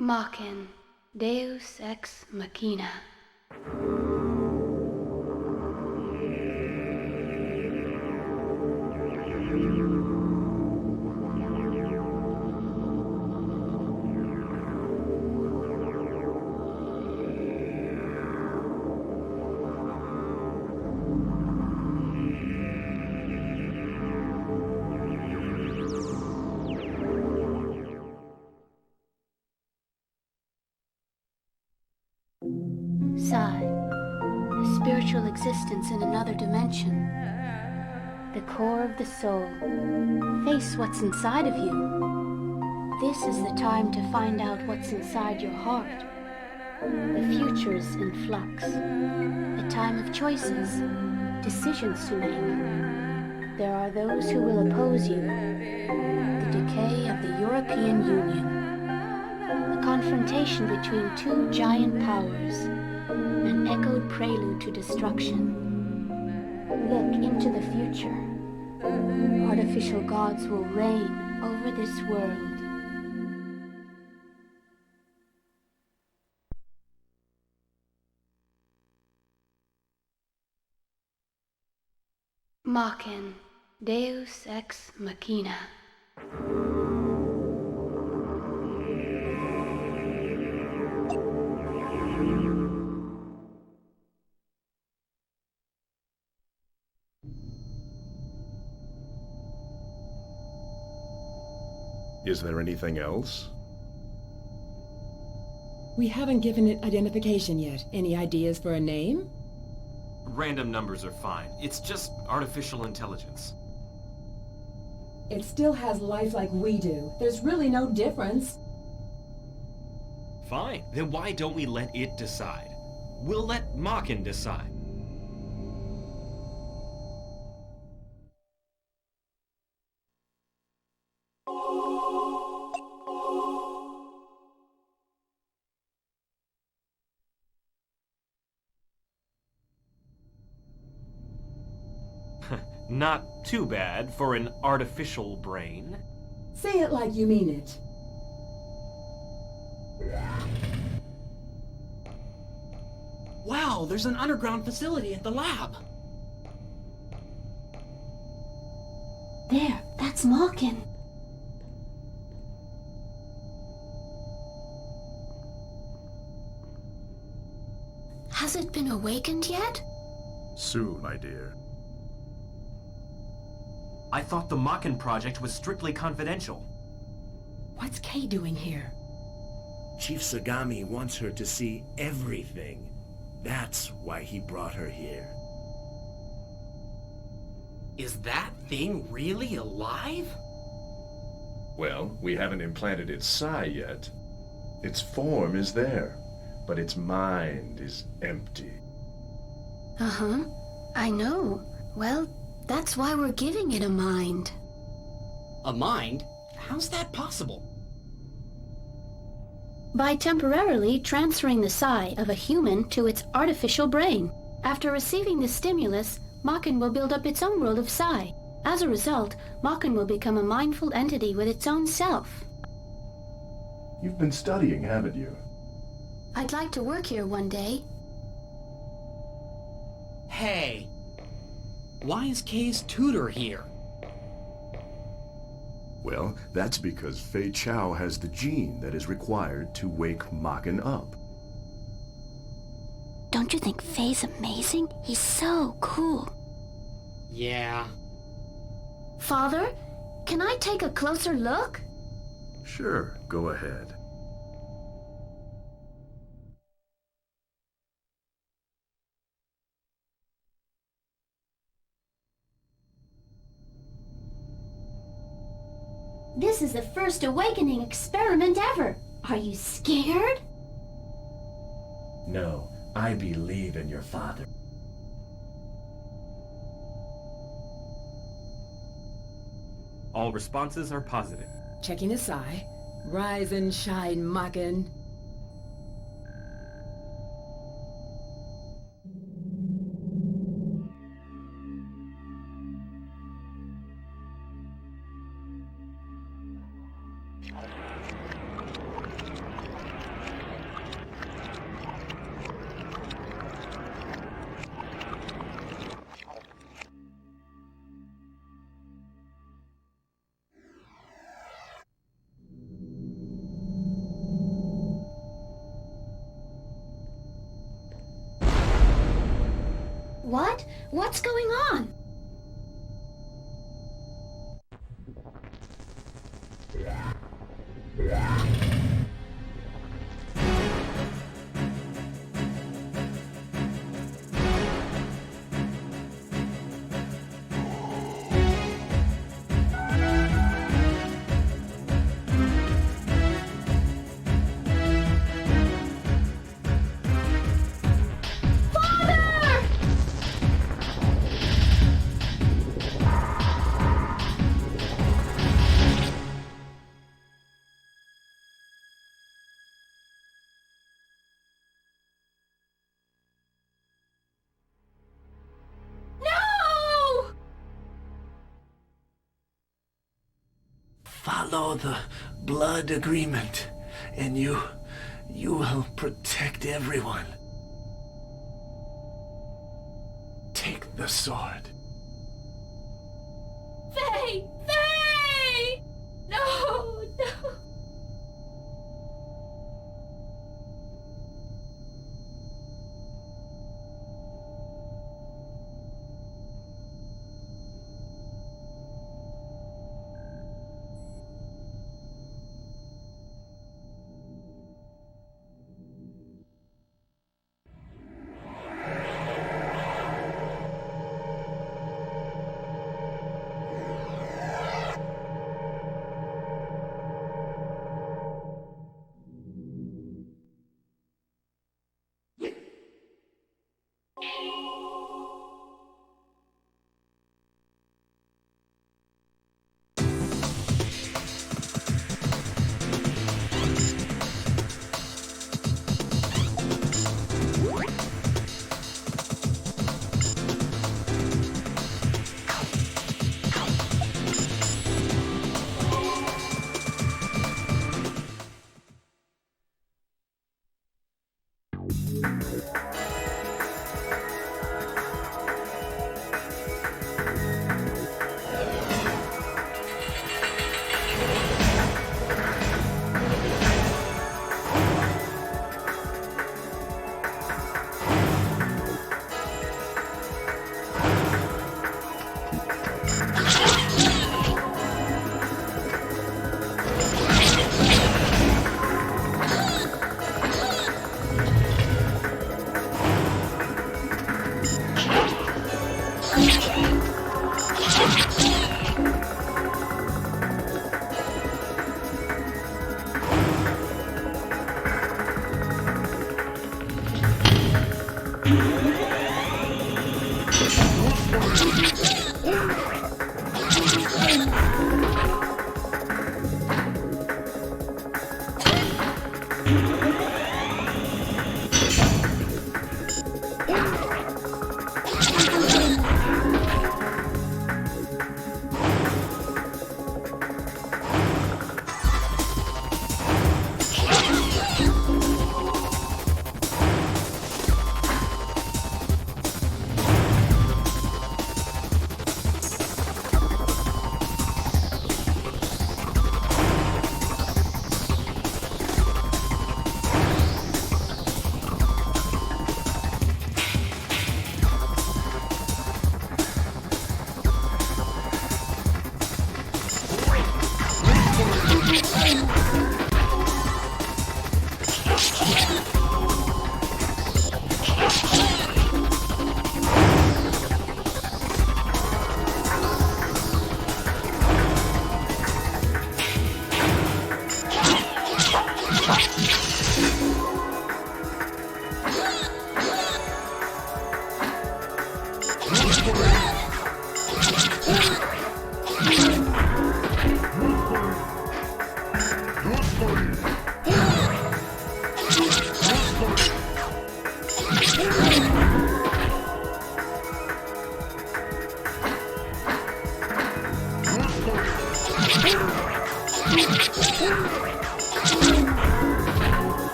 Maken, Deus ex machina. Psi, a spiritual existence in another dimension. The core of the soul. Face what's inside of you. This is the time to find out what's inside your heart. The future's in flux. A time of choices, decisions to make. There are those who will oppose you. The decay of the European Union. A confrontation between two giant powers. An echoed prelude to destruction. Look into the future. Artificial gods will reign over this world. Maken, Deus ex machina. Is there anything else? We haven't given it identification yet. Any ideas for a name? Random numbers are fine. It's just artificial intelligence. It still has life like we do. There's really no difference. Fine. Then why don't we let it decide? We'll let Maken decide. Not too bad for an artificial brain. Say it like you mean it. Wow, there's an underground facility at the lab. There, that's Maken. Has it been awakened yet? Soon, my dear. I thought the Maken project was strictly confidential. What's Kay doing here? Chief Sagami wants her to see everything. That's why he brought her here. Is that thing really alive? Well, we haven't implanted its psi yet. Its form is there, but its mind is empty. Uh-huh. I know. Well, that's why we're giving it a mind. A mind? How's that possible? By temporarily transferring the psi of a human to its artificial brain. After receiving the stimulus, Maken will build up its own world of psi. As a result, Maken will become a mindful entity with its own self. You've been studying, haven't you? I'd like to work here one day. Hey, why is Kay's tutor here? Well, that's because Fei Chao has the gene that is required to wake Maken up. Don't you think Fei's amazing? He's so cool. Yeah. Father, can I take a closer look? Sure, go ahead. This is the first awakening experiment ever. Are you scared? No, I believe in your father. All responses are positive. Checking his eye. Rise and shine, Maken. What? What's going on? Follow the blood agreement, and you will protect everyone. Take the sword. Faye! Faye! No! No!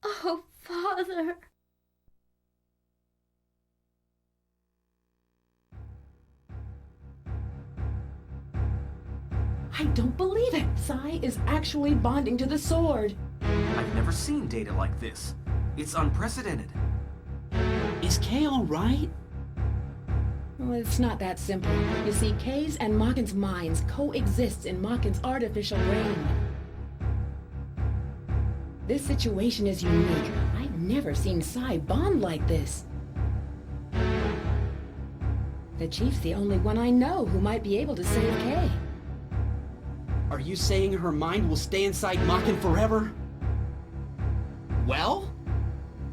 Oh, Father. I don't believe it! Sai is actually bonding to the sword. I've never seen data like this. It's unprecedented. Is Kay alright? Well, it's not that simple. You see, Kay's and Maken's minds coexist in Maken's artificial brain. This situation is unique. I've never seen Sai bond like this. The Chief's the only one I know who might be able to save Kay. Are you saying her mind will stay inside Maken forever? Well?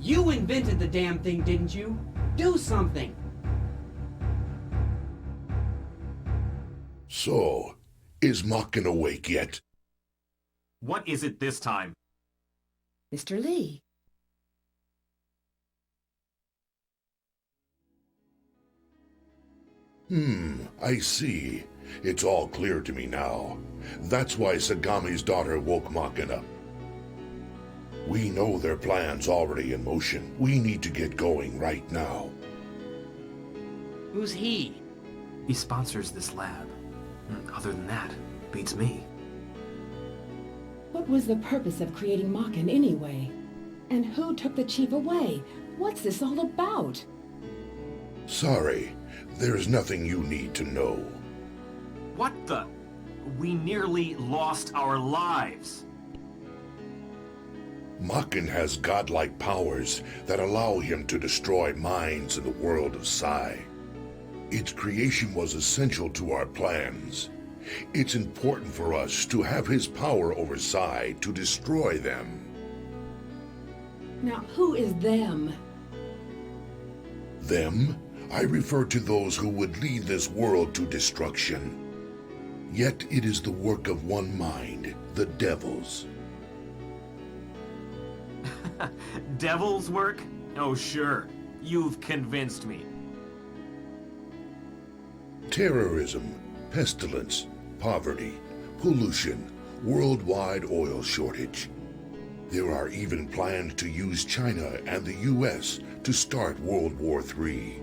You invented the damn thing, didn't you? Do something! So, is Maken awake yet? What is it this time? Mr. Lee. I see. It's all clear to me now. That's why Sagami's daughter woke Maken up. We know their plan's already in motion. We need to get going right now. Who's he? He sponsors this lab. Other than that, beats me. What was the purpose of creating Maken anyway? And who took the Chief away? What's this all about? Sorry, there's nothing you need to know. What the? We nearly lost our lives. Maken has godlike powers that allow him to destroy minds in the world of Sai. Its creation was essential to our plans. It's important for us to have his power over Sai to destroy them. Now, who is them? Them? I refer to those who would lead this world to destruction. Yet it is the work of one mind, the Devil's. Devil's work? Oh, sure. You've convinced me. Terrorism, pestilence, poverty, pollution, worldwide oil shortage. There are even plans to use China and the US to start World War III.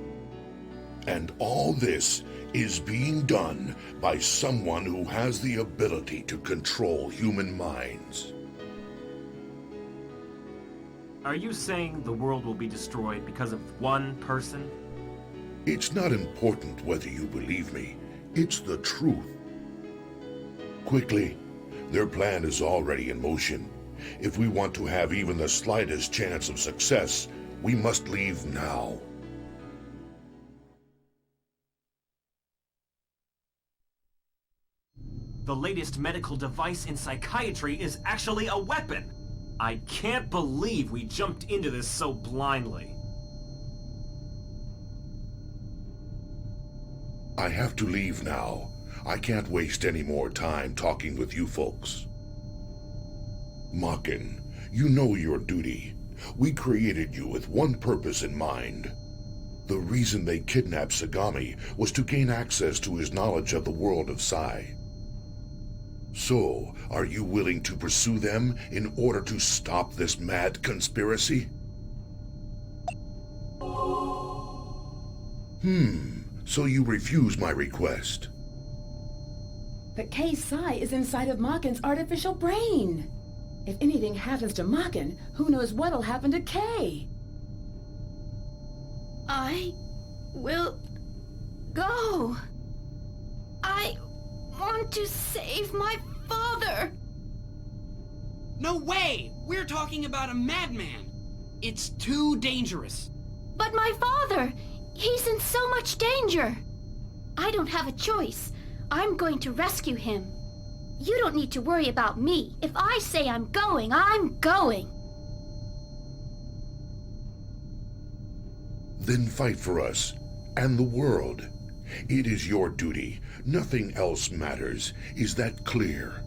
And all this is being done by someone who has the ability to control human minds. Are you saying the world will be destroyed because of one person? It's not important whether you believe me. It's the truth. Quickly, their plan is already in motion. If we want to have even the slightest chance of success, we must leave now. The latest medical device in psychiatry is actually a weapon! I can't believe we jumped into this so blindly. I have to leave now. I can't waste any more time talking with you folks. Maken, you know your duty. We created you with one purpose in mind. The reason they kidnapped Sagami was to gain access to his knowledge of the world of Sai. So, are you willing to pursue them in order to stop this mad conspiracy? So you refuse my request. But Kay Sai is inside of Maken's artificial brain. If anything happens to Maken, who knows what'll happen to Kay? I will go. I want to save my father. No way! We're talking about a madman! It's too dangerous. But my father, he's in so much danger. I don't have a choice. I'm going to rescue him. You don't need to worry about me. If I say I'm going, I'm going. Then fight for us and the world. It is your duty. Nothing else matters. Is that clear?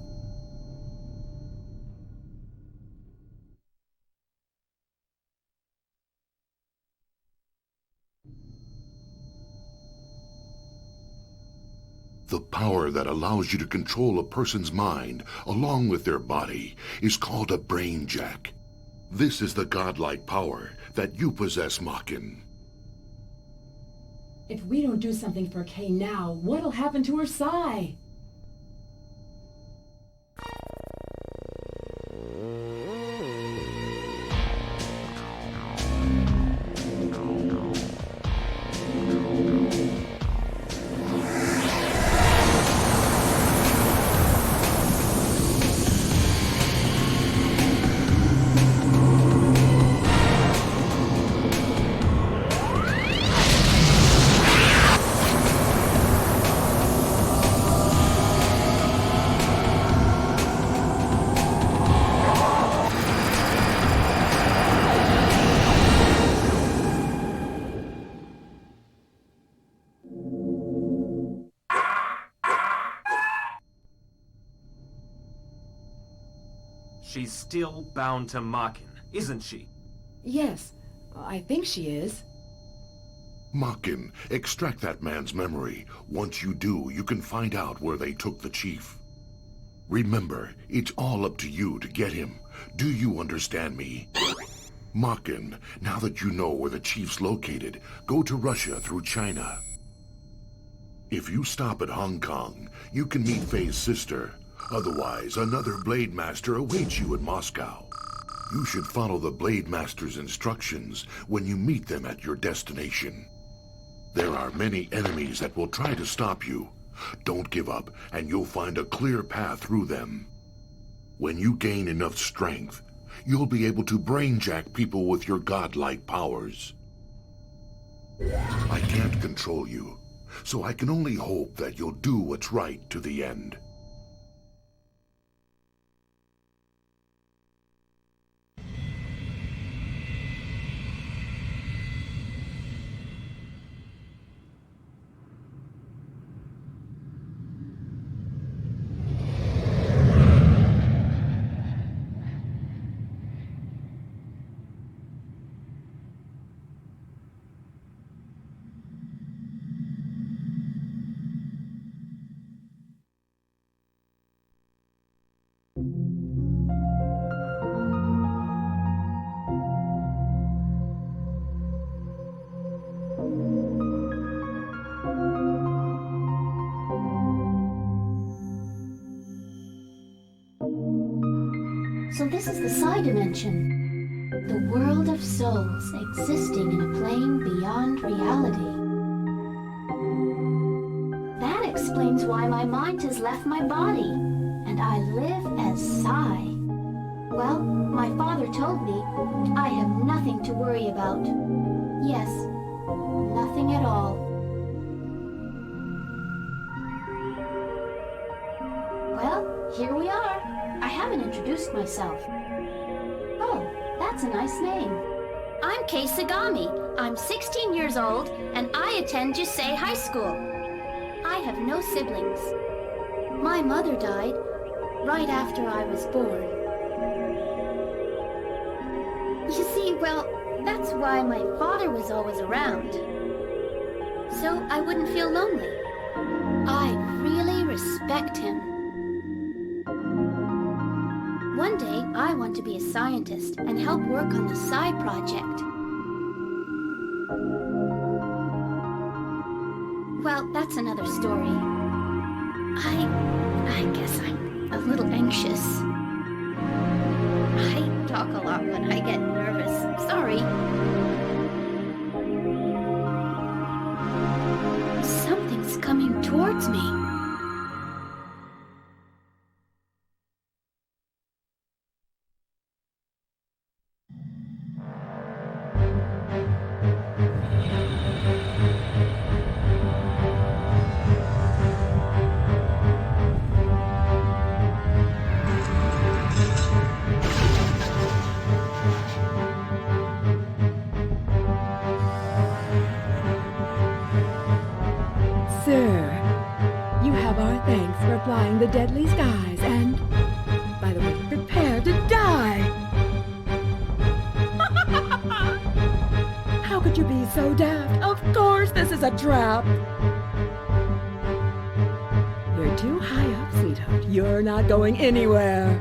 The power that allows you to control a person's mind, along with their body, is called a brain jack. This is the godlike power that you possess, Maken. If we don't do something for Kay now, what'll happen to her Sai? She's still bound to Maken, isn't she? Yes, I think she is. Maken, extract that man's memory. Once you do, you can find out where they took the chief. Remember, it's all up to you to get him. Do you understand me? Maken, now that you know where the chief's located, go to Russia through China. If you stop at Hong Kong, you can meet Fei's sister. Otherwise, another Blade Master awaits you in Moscow. You should follow the Blade Master's instructions when you meet them at your destination. There are many enemies that will try to stop you. Don't give up, and you'll find a clear path through them. When you gain enough strength, you'll be able to brainjack people with your godlike powers. I can't control you, so I can only hope that you'll do what's right to the end. So this is the Psi dimension. The world of souls existing in a plane beyond reality. That explains why my mind has left my body, and I live as Psi. Well, my father told me I have nothing to worry about. Yes, nothing at all. Well, here we are. I haven't introduced myself. Oh, that's a nice name. I'm Kei Sagami. I'm 16 years old, and I attend Jusei High School. I have no siblings. My mother died right after I was born. You see, well, that's why my father was always around. So I wouldn't feel lonely. I really respect him. One day, I want to be a scientist and help work on the Psi project. Well, that's another story. I guess I'm a little anxious. I talk a lot when I get nervous. Sorry. Something's coming towards me. Sir, you have our thanks for flying the deadly skies and, by the way, prepare to die. How could you be so daft? Of course this is a trap. You're too high up, sweetheart. You're not going anywhere.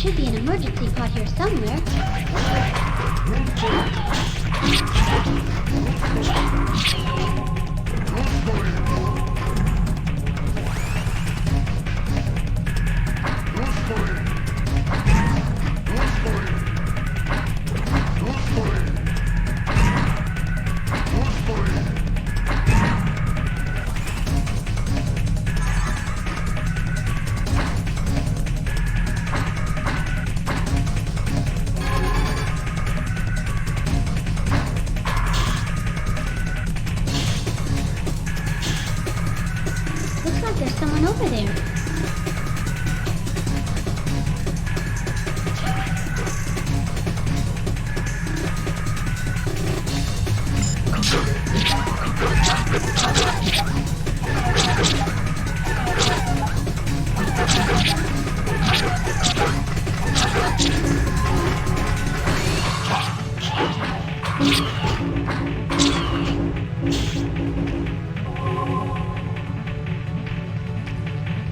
should be an emergency pod here somewhere. Looks like there's someone over there.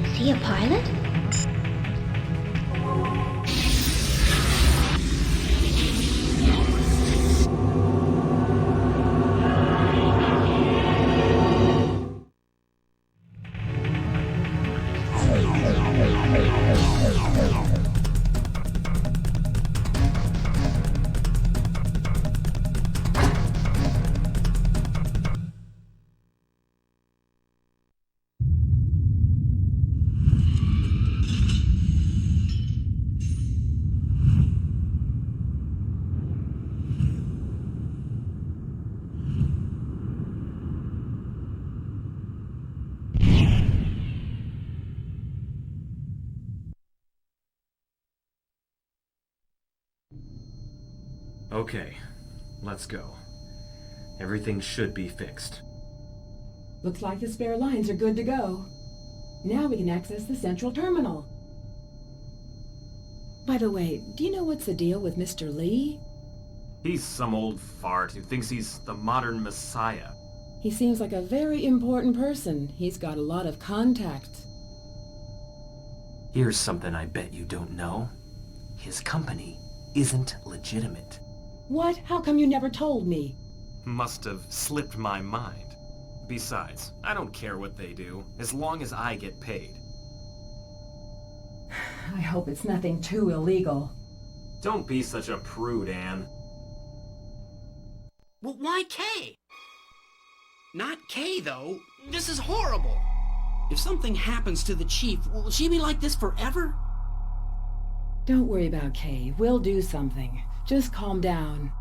Is he a pilot? Okay, let's go. Everything should be fixed. Looks like the spare lines are good to go. Now we can access the central terminal. By the way, do you know what's the deal with Mr. Lee? He's some old fart who thinks he's the modern messiah. He seems like a very important person. He's got a lot of contacts. Here's something I bet you don't know. His company isn't legitimate. What? How come you never told me? Must have slipped my mind. Besides, I don't care what they do, as long as I get paid. I hope it's nothing too illegal. Don't be such a prude, Anne. Well, why Kay? Not Kay, though. This is horrible. If something happens to the chief, will she be like this forever? Don't worry about Kay. We'll do something. Just calm down.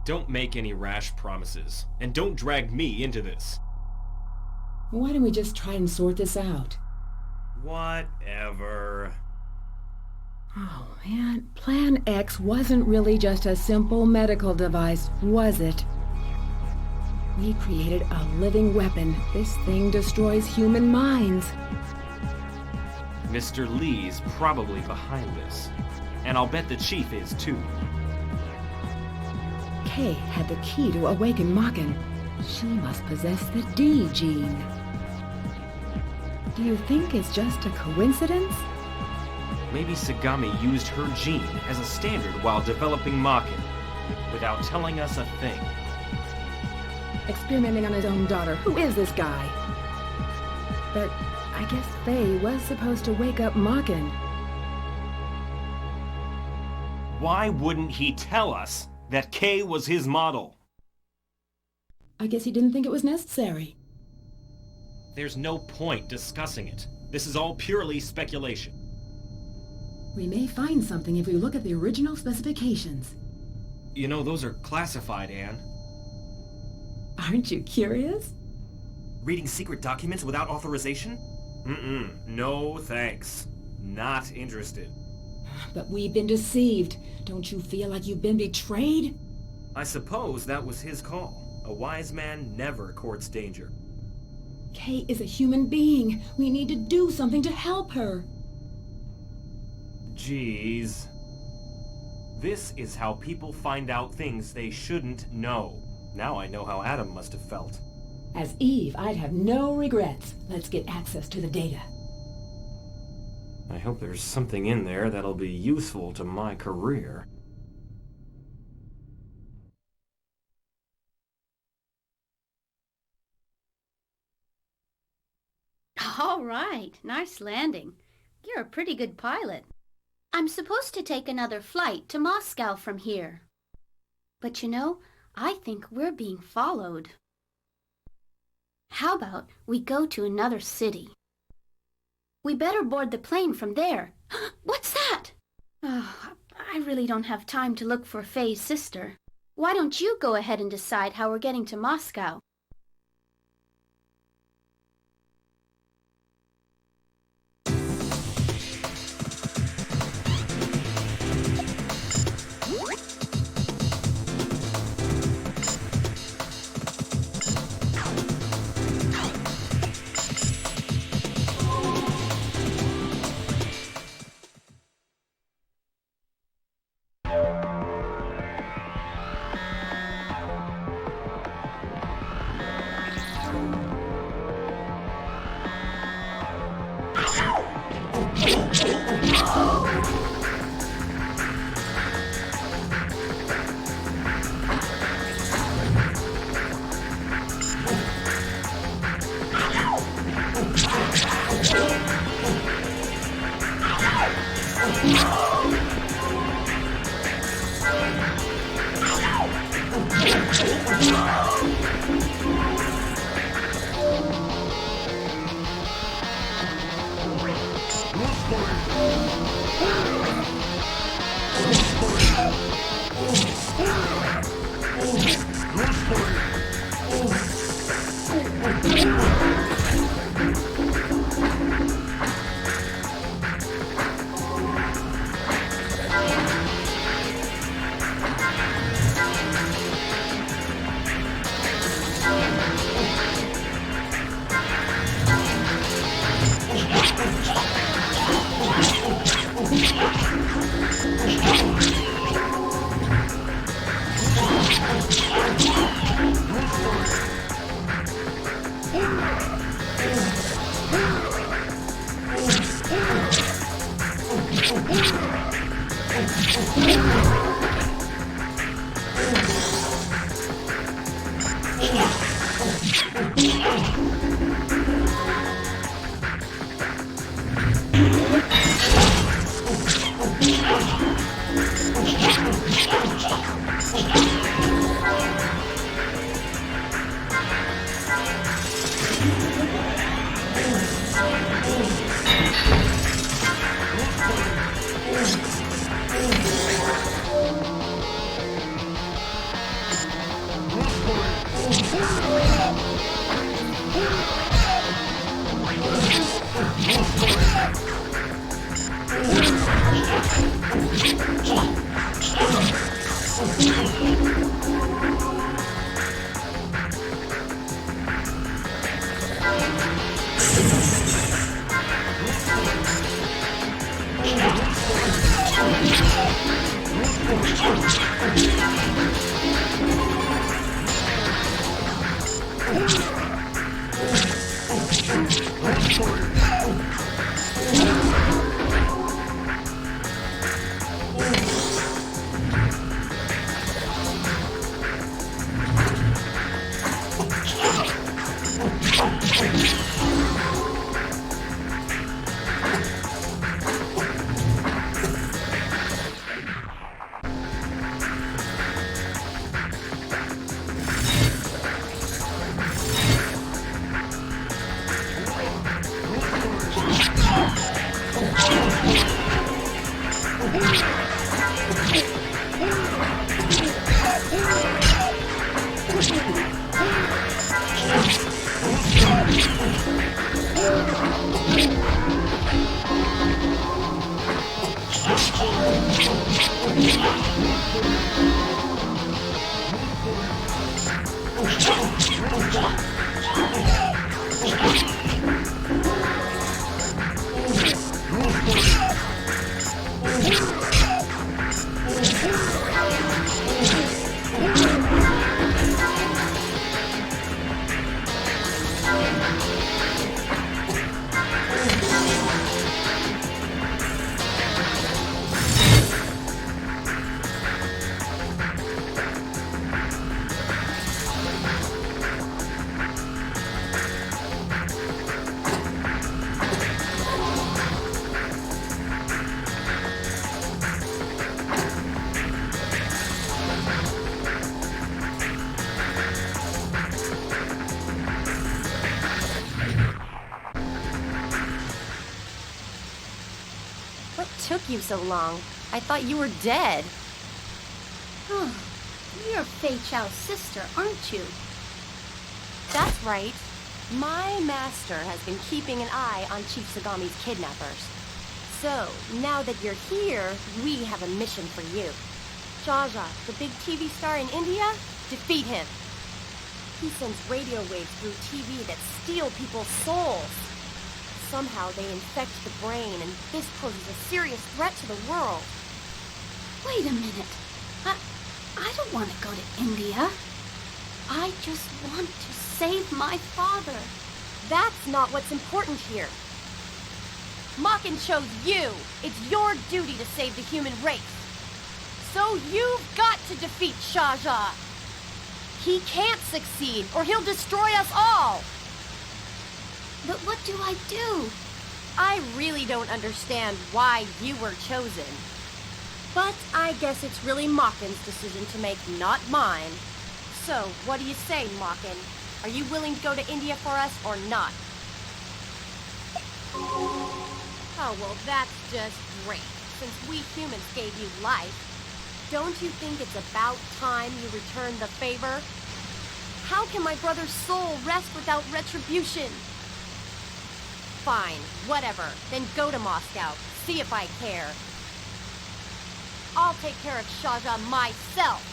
Don't make any rash promises, and don't drag me into this. Why don't we just try and sort this out? Whatever. Oh, man. Plan X wasn't really just a simple medical device, was it? We created a living weapon. This thing destroys human minds. Mr. Lee's probably behind this. And I'll bet the chief is too. Kay had the key to awaken Maken. She must possess the D gene. Do you think it's just a coincidence? Maybe Sagami used her gene as a standard while developing Maken, without telling us a thing. Experimenting on his own daughter. Who is this guy? But I guess Faye was supposed to wake up Maken. Why wouldn't he tell us that Kay was his model? I guess he didn't think it was necessary. There's no point discussing it. This is all purely speculation. We may find something if we look at the original specifications. You know, those are classified, Anne. Aren't you curious? Reading secret documents without authorization? No thanks. Not interested. But we've been deceived. Don't you feel like you've been betrayed? I suppose that was his call. A wise man never courts danger. Kay is a human being. We need to do something to help her. Jeez. This is how people find out things they shouldn't know. Now I know how Adam must have felt. As Eve, I'd have no regrets. Let's get access to the data. I hope there's something in there that'll be useful to my career. All right, nice landing. You're a pretty good pilot. I'm supposed to take another flight to Moscow from here. But you know, I think we're being followed. How about we go to another city? We better board the plane from there. What's that? Oh, I really don't have time to look for Faye's sister. Why don't you go ahead and decide how we're getting to Moscow? What took you so long? I thought you were dead. Oh, you're Fei Chao's sister, aren't you? That's right. My master has been keeping an eye on Chief Sagami's kidnappers. So, now that you're here, we have a mission for you. Jaja, the big TV star in India? Defeat him. He sends radio waves through TV that steal people's souls. Somehow they infect the brain, and this poses a serious threat to the world. Wait a minute. I don't want to go to India. I just want to save my father. That's not what's important here. Maken chose you. It's your duty to save the human race. So you've got to defeat Jaja. He can't succeed, or he'll destroy us all. But what do I do? I really don't understand why you were chosen. But I guess it's really Maken's decision to make, not mine. So, what do you say, Maken? Are you willing to go to India for us or not? Oh, well, that's just great. Since we humans gave you life, don't you think it's about time you return the favor? How can my brother's soul rest without retribution? Fine, whatever. Then go to Moscow. See if I care. I'll take care of Jaja myself.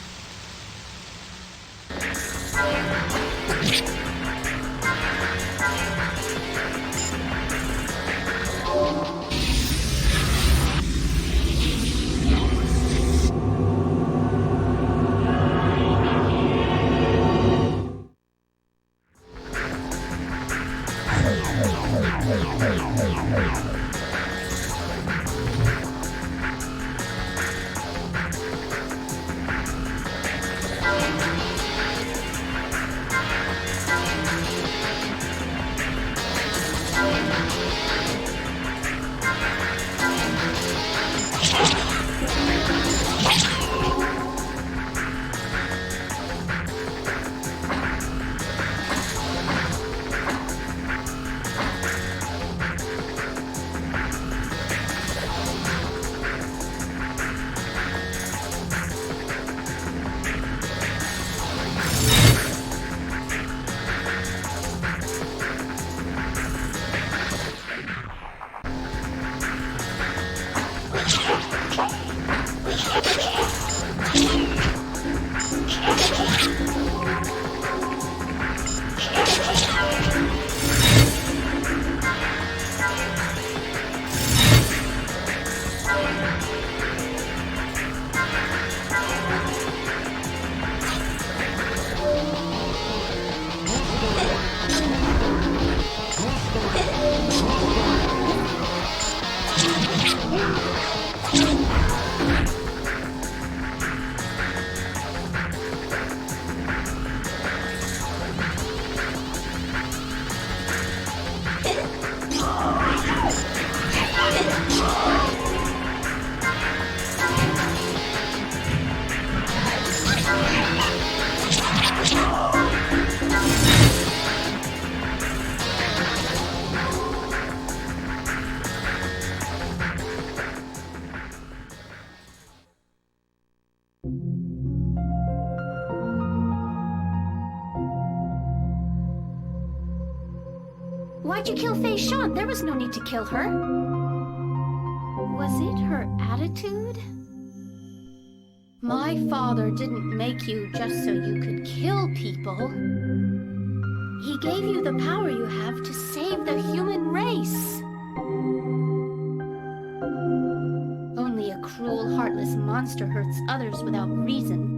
Why'd you kill Fei Shan? There was no need to kill her. Was it her attitude? My father didn't make you just so you could kill people. He gave you the power you have to save the human race. Only a cruel, heartless monster hurts others without reason.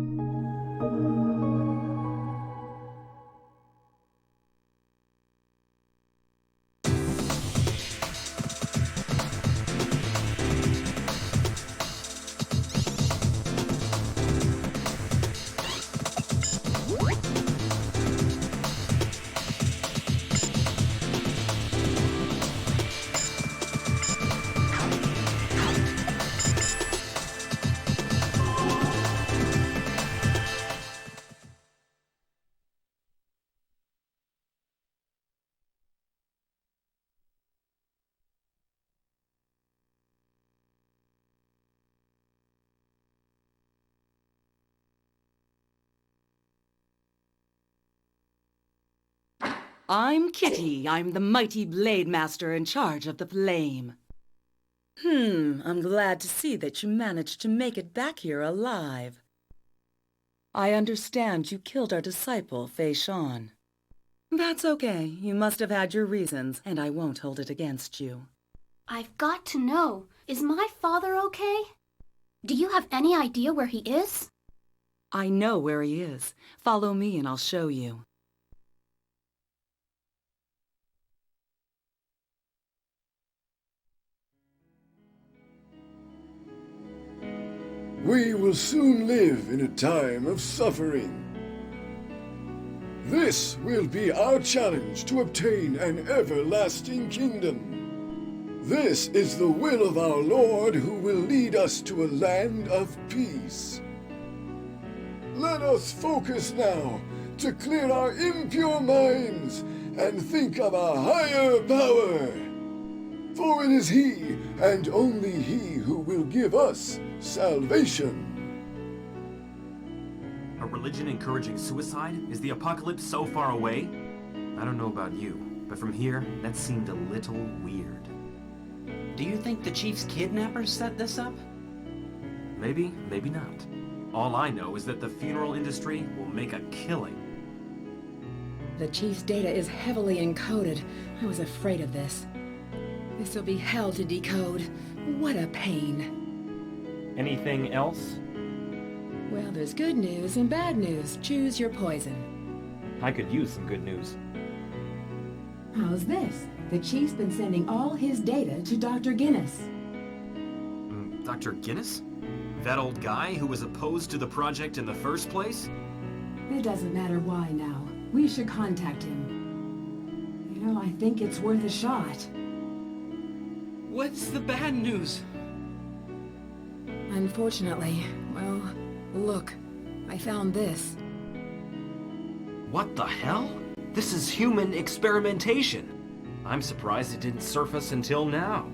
I'm Kitty. I'm the mighty Blade Master in charge of the flame. I'm glad to see that you managed to make it back here alive. I understand you killed our disciple, Fei Shan. That's okay. You must have had your reasons, and I won't hold it against you. I've got to know, is my father okay? Do you have any idea where he is? I know where he is. Follow me and I'll show you. We will soon live in a time of suffering. This will be our challenge to obtain an everlasting kingdom. This is the will of our Lord who will lead us to a land of peace. Let us focus now to clear our impure minds and think of a higher power. For it is He, and only He, who will give us salvation. A religion encouraging suicide? Is the apocalypse so far away? I don't know about you, but from here, that seemed a little weird. Do you think the Chief's kidnappers set this up? Maybe, maybe not. All I know is that the funeral industry will make a killing. The Chief's data is heavily encoded. I was afraid of this. This'll be hell to decode. What a pain. Anything else? Well, there's good news and bad news. Choose your poison. I could use some good news. How's this? The Chief's been sending all his data to Dr. Guinness. Dr. Guinness? That old guy who was opposed to the project in the first place? It doesn't matter why now. We should contact him. You know, I think it's worth a shot. What's the bad news? Unfortunately, well, look, I found this. What the hell? This is human experimentation. I'm surprised it didn't surface until now.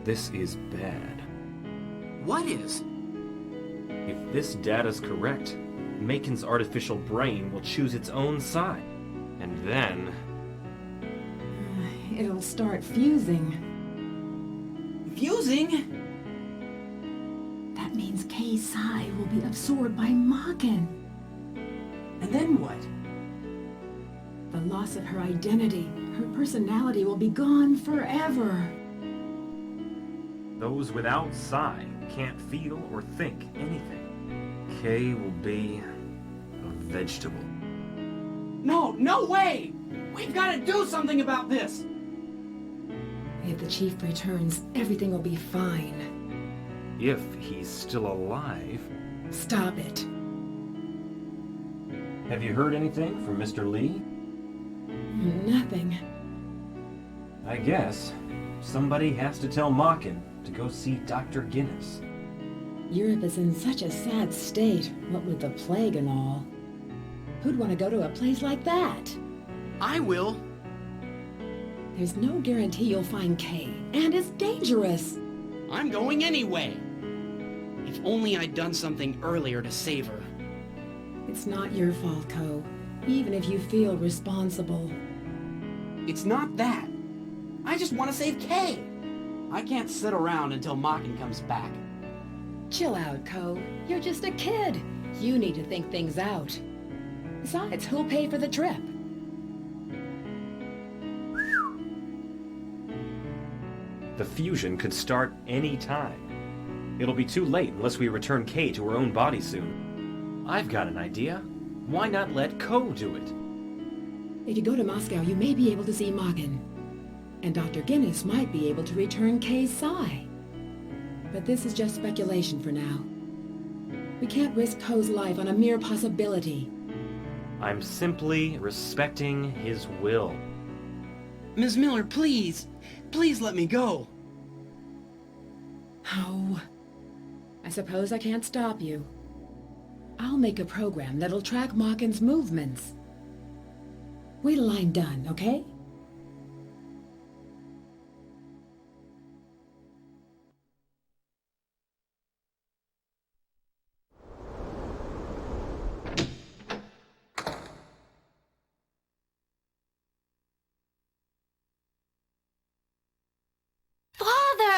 This is bad. What is? If this data's correct, Maken's artificial brain will choose its own side. And then... It'll start fusing. Fusing? That means K-Psi will be absorbed by Maken. And then what? The loss of her identity, her personality will be gone forever. Those without Psi can't feel or think anything. K will be a vegetable. No way! We've got to do something about this! If the Chief returns, everything will be fine. If he's still alive. Stop it. Have you heard anything from Mr. Lee? Nothing. I guess somebody has to tell Maken to go see Dr. Guinness. Europe is in such a sad state, what with the plague and all. Who'd want to go to a place like that? I will. There's no guarantee you'll find Kay, and it's dangerous. I'm going anyway. If only I'd done something earlier to save her. It's not your fault, Ko, even if you feel responsible. It's not that. I just want to save Kay. I can't sit around until Maken comes back. Chill out, Ko. You're just a kid. You need to think things out. Besides, who'll pay for the trip? The fusion could start any time. It'll be too late unless we return Kay to her own body soon. I've got an idea. Why not let Ko do it? If you go to Moscow, you may be able to see Maken. And Dr. Guinness might be able to return Kay's Psi. But this is just speculation for now. We can't risk Ko's life on a mere possibility. I'm simply respecting his will. Ms. Miller, please. Please let me go. Oh. I suppose I can't stop you. I'll make a program that'll track Maken's movements. Wait till I'm done, okay?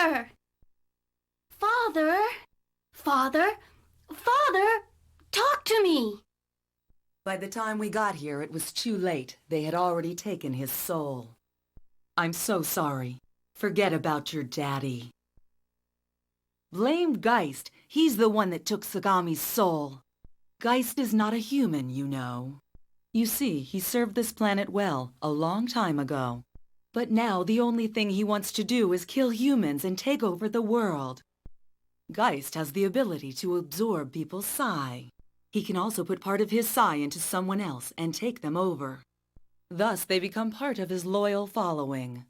Father! Father! Father! Father! Talk to me! By the time we got here, it was too late. They had already taken his soul. I'm so sorry. Forget about your daddy. Blame Geist. He's the one that took Sagami's soul. Geist is not a human, you know. You see, he served this planet well, a long time ago. But now the only thing he wants to do is kill humans and take over the world. Geist has the ability to absorb people's psi. He can also put part of his psi into someone else and take them over. Thus, they become part of his loyal following.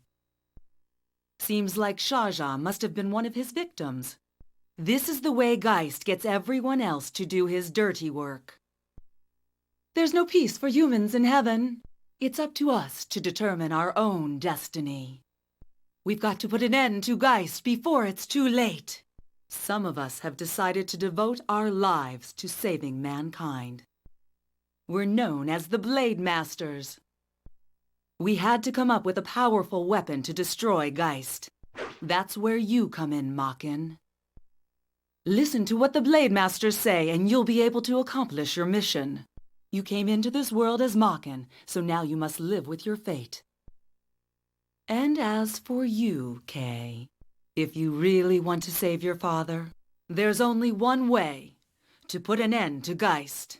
Seems like Shaja must have been one of his victims. This is the way Geist gets everyone else to do his dirty work. There's no peace for humans in heaven. It's up to us to determine our own destiny. We've got to put an end to Geist before it's too late. Some of us have decided to devote our lives to saving mankind. We're known as the Blade Masters. We had to come up with a powerful weapon to destroy Geist. That's where you come in, Maken. Listen to what the Blade Masters say and you'll be able to accomplish your mission. You came into this world as Maken, so now you must live with your fate. And as for you, Kay, if you really want to save your father, there's only one way, to put an end to Geist.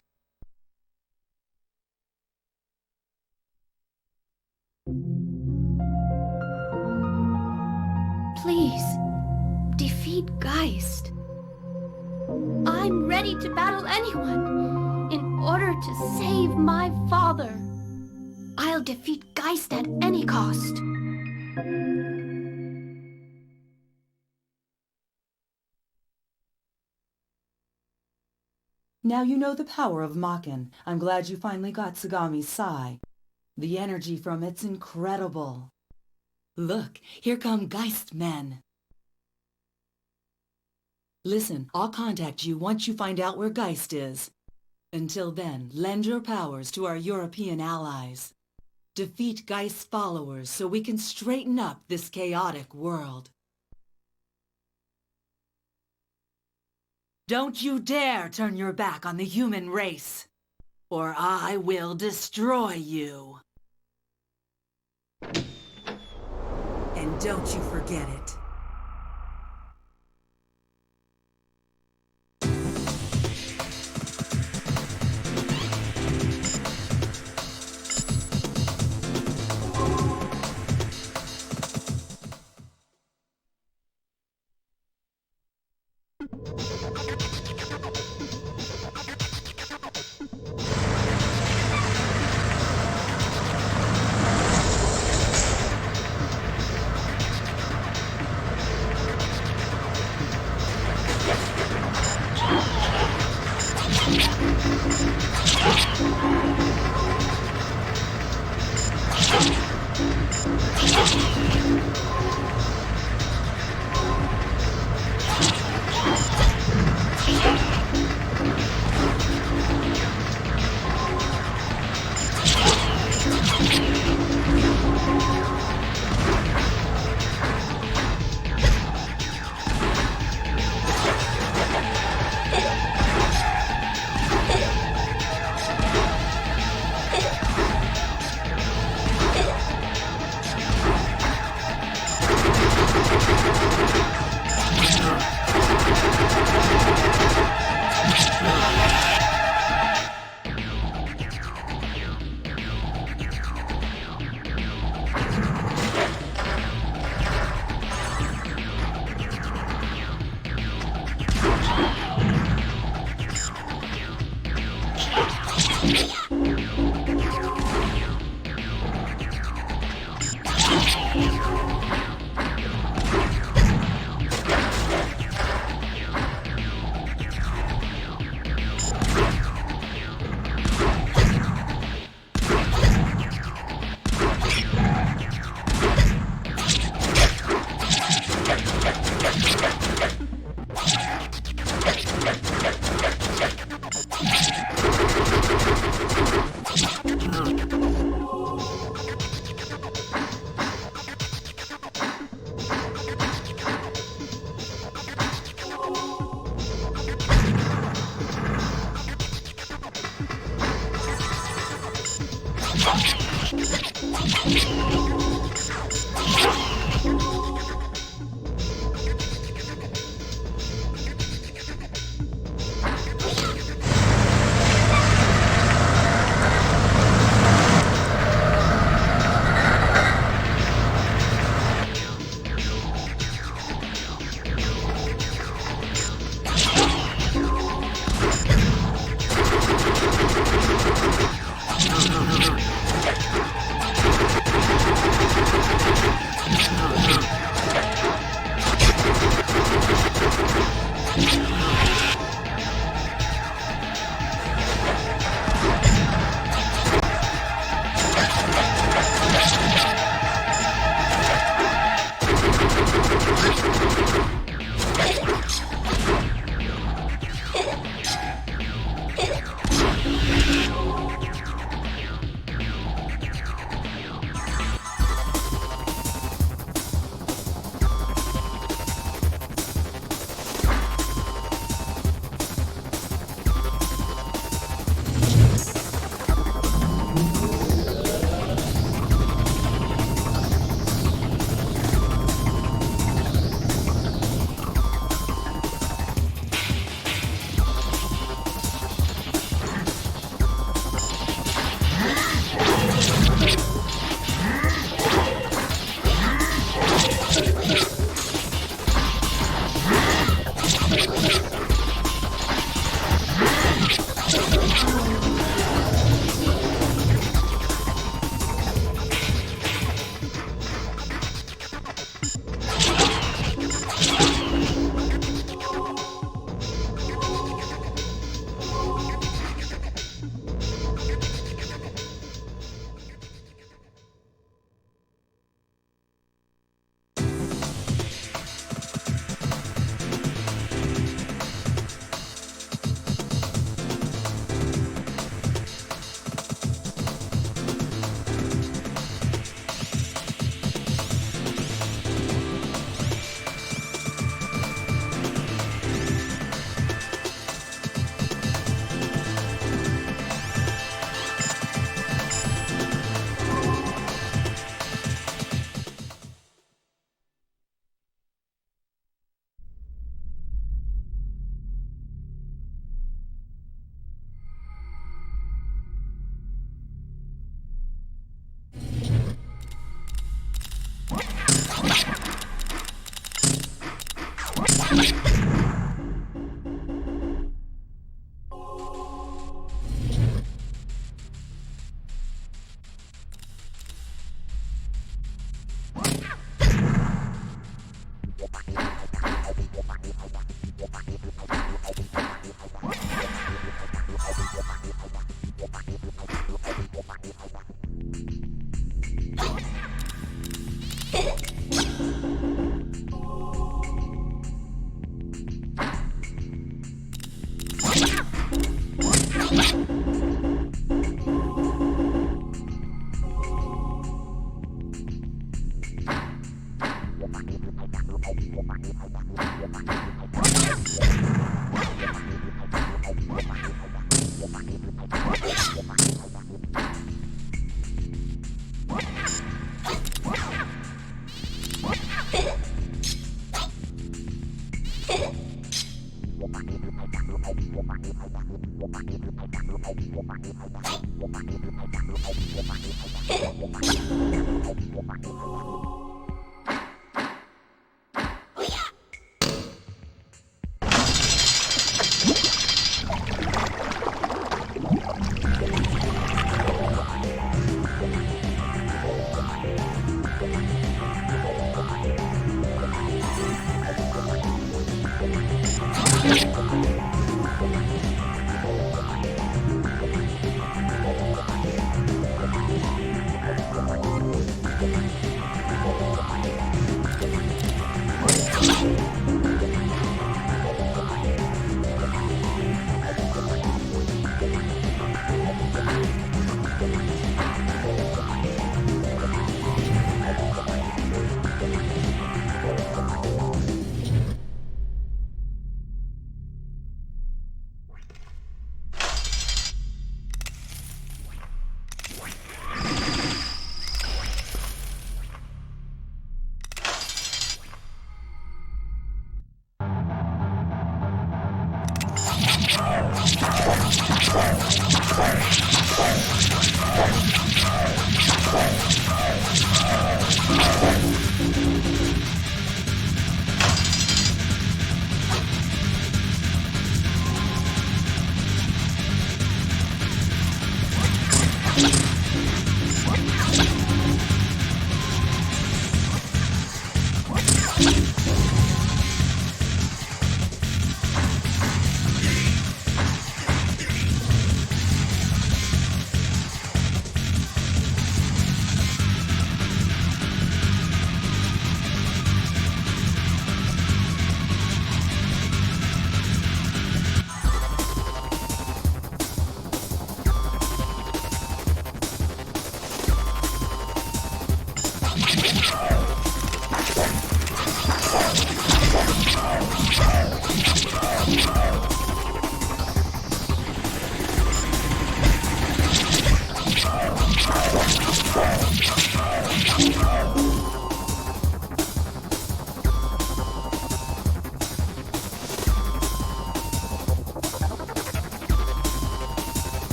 Please, defeat Geist. I'm ready to battle anyone in order to save my father. I'll defeat Geist at any cost. Now you know the power of Maken. I'm glad you finally got Sagami's psi. The energy from it's incredible. Look, here come Geist men. Listen, I'll contact you once you find out where Geist is. Until then, lend your powers to our European allies. Defeat Geist's followers so we can straighten up this chaotic world. Don't you dare turn your back on the human race, or I will destroy you. And don't you forget it.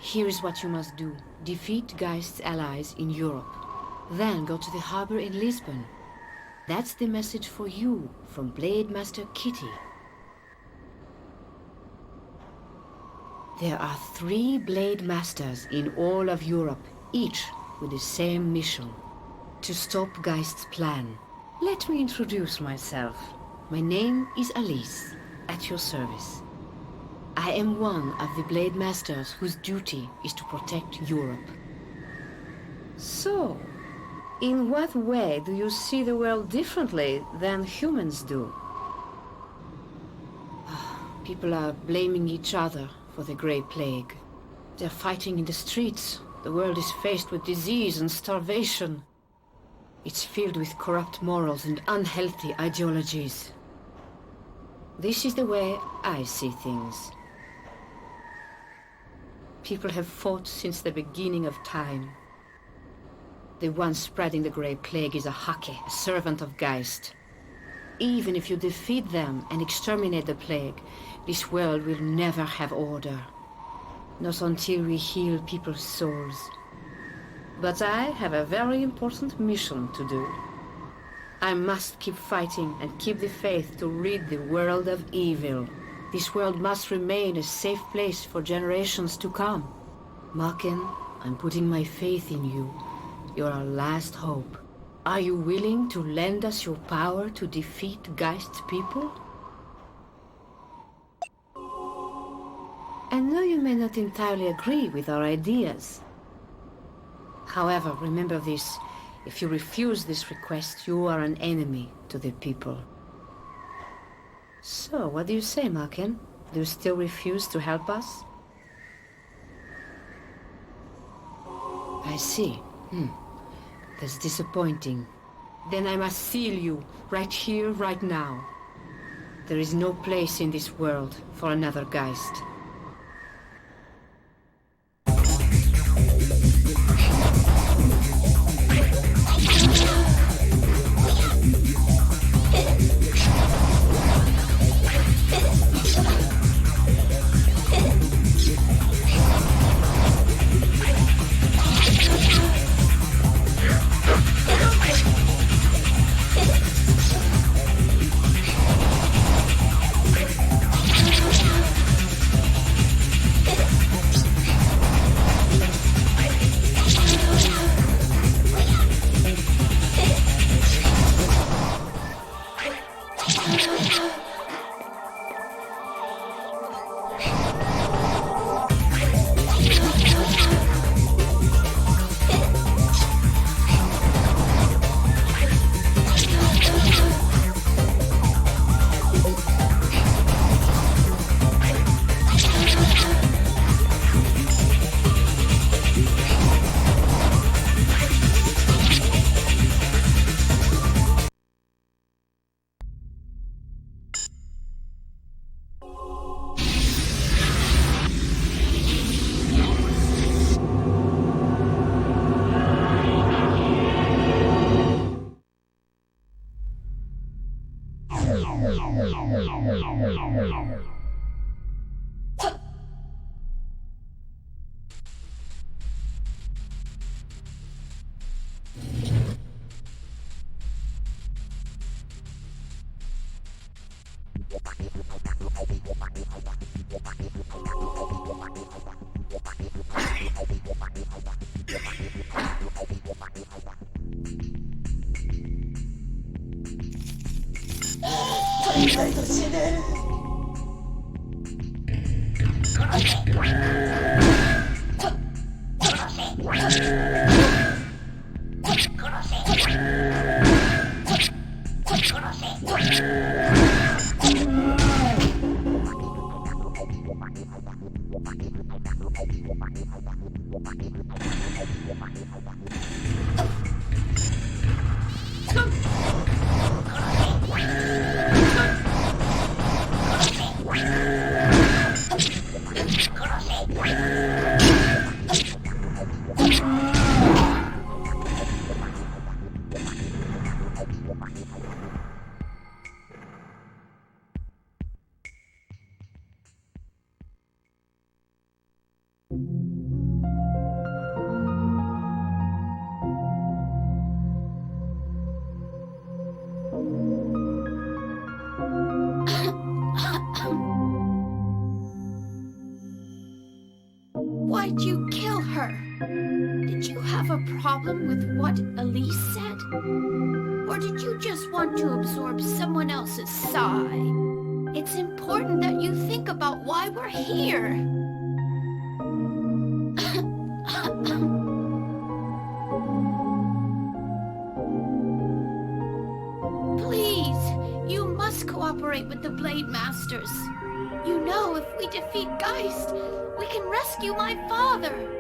Here is what you must do. Defeat Geist's allies in Europe. Then go to the harbor in Lisbon. That's the message for you from Blade Master Kitty. There are 3 Blade Masters in all of Europe, each with the same mission: to stop Geist's plan. Let me introduce myself. My name is Alice, at your service. I am one of the Blade Masters whose duty is to protect Europe. So, in what way do you see the world differently than humans do? People are blaming each other for the Grey Plague. They're fighting in the streets. The world is faced with disease and starvation. It's filled with corrupt morals and unhealthy ideologies. This is the way I see things. People have fought since the beginning of time. The one spreading the Grey Plague is a Hakke, a servant of Geist. Even if you defeat them and exterminate the plague, this world will never have order. Not until we heal people's souls. But I have a very important mission to do. I must keep fighting and keep the faith to rid the world of evil. This world must remain a safe place for generations to come. Maken, I'm putting my faith in you. You're our last hope. Are you willing to lend us your power to defeat Geist's people? I know you may not entirely agree with our ideas. However, remember this. If you refuse this request, you are an enemy to the people. So, what do you say, Maken? Do you still refuse to help us? I see. That's disappointing. Then I must seal you, right here, right now. There is no place in this world for another Geist. Why'd you kill her? Did you have a problem with what Elise said? Or did you just want to absorb someone else's sigh? It's important that you think about why we're here. Please, you must cooperate with the Blade Masters. You know, if we defeat Geist, we can rescue my father.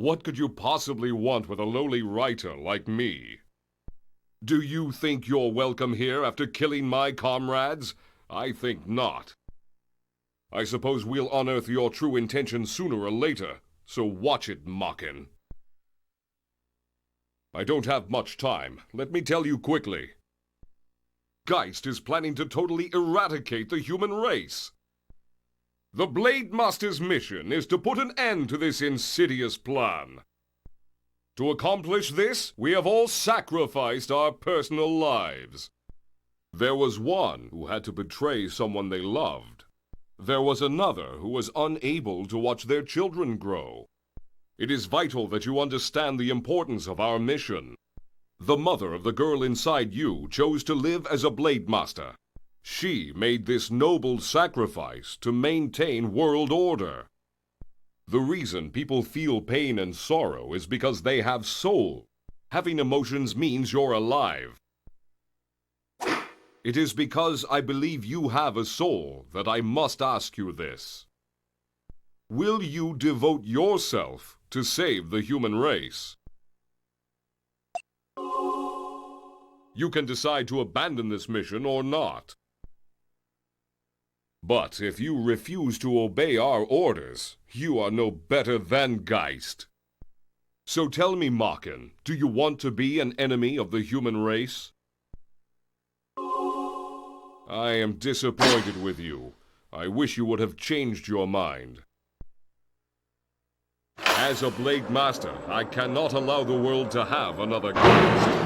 What could you possibly want with a lowly writer like me? Do you think you're welcome here after killing my comrades? I think not. I suppose we'll unearth your true intentions sooner or later, so watch it, Maken. I don't have much time. Let me tell you quickly. Geist is planning to totally eradicate the human race. The Blade Master's mission is to put an end to this insidious plan. To accomplish this, we have all sacrificed our personal lives. There was one who had to betray someone they loved. There was another who was unable to watch their children grow. It is vital that you understand the importance of our mission. The mother of the girl inside you chose to live as a Blade Master. She made this noble sacrifice to maintain world order. The reason people feel pain and sorrow is because they have soul. Having emotions means you're alive. It is because I believe you have a soul that I must ask you this. Will you devote yourself to save the human race? You can decide to abandon this mission or not. But if you refuse to obey our orders, you are no better than Geist. So tell me, Maken, do you want to be an enemy of the human race? I am disappointed with you. I wish you would have changed your mind. As a Blade Master, I cannot allow the world to have another Geist.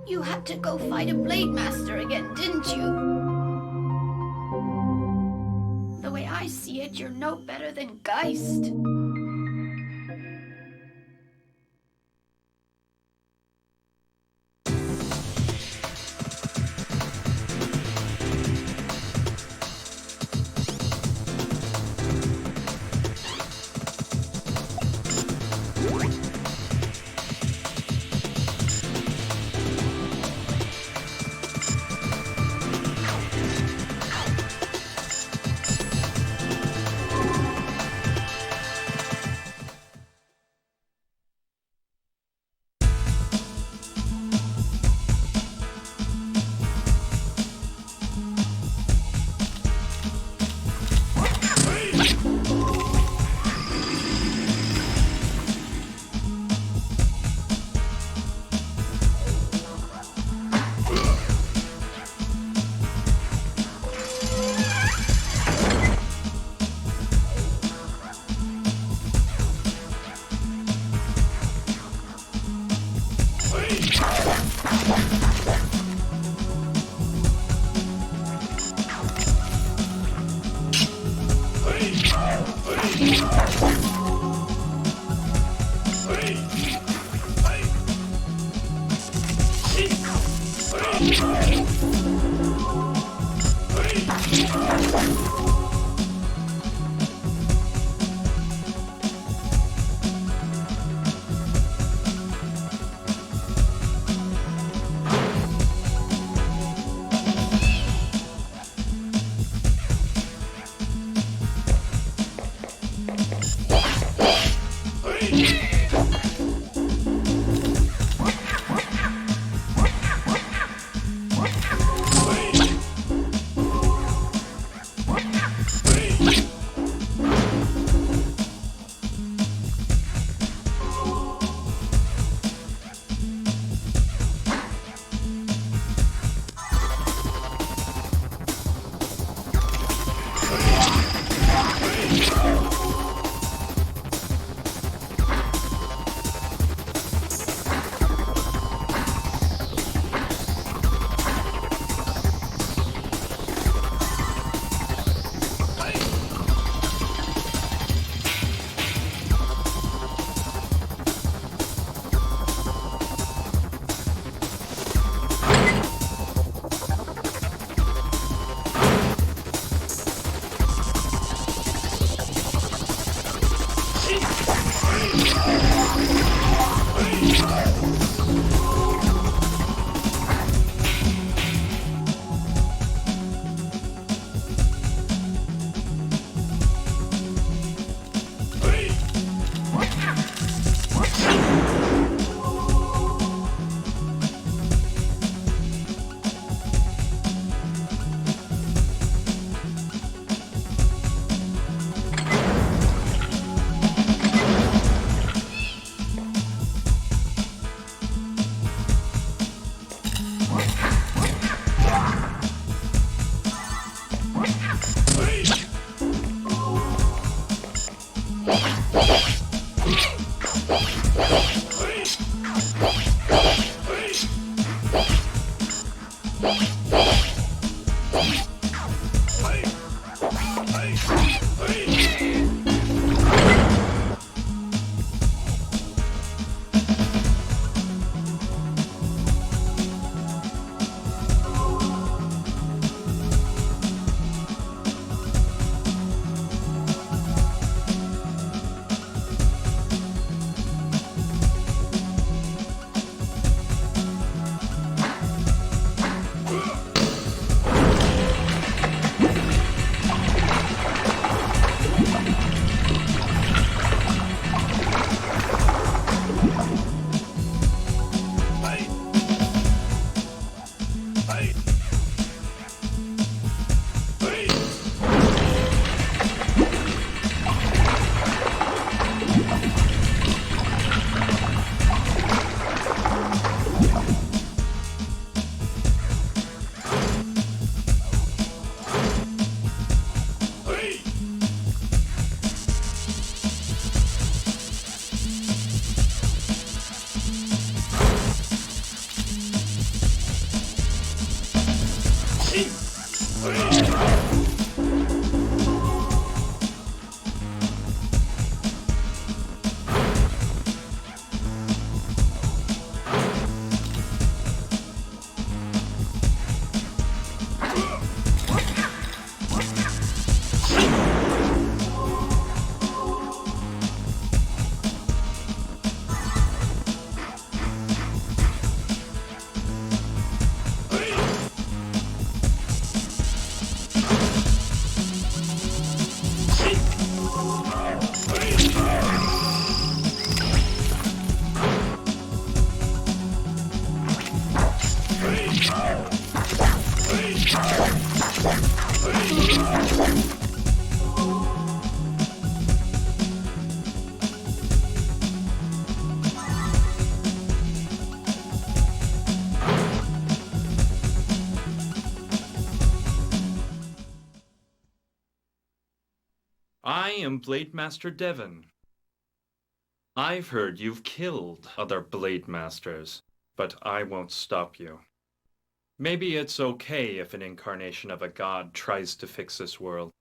You had to go fight a Blade Master again, didn't you? The way I see it, you're no better than Geist. I am Blade Master Devon. I've heard you've killed other Blade Masters, but I won't stop you. Maybe it's okay if an incarnation of a god tries to fix this world.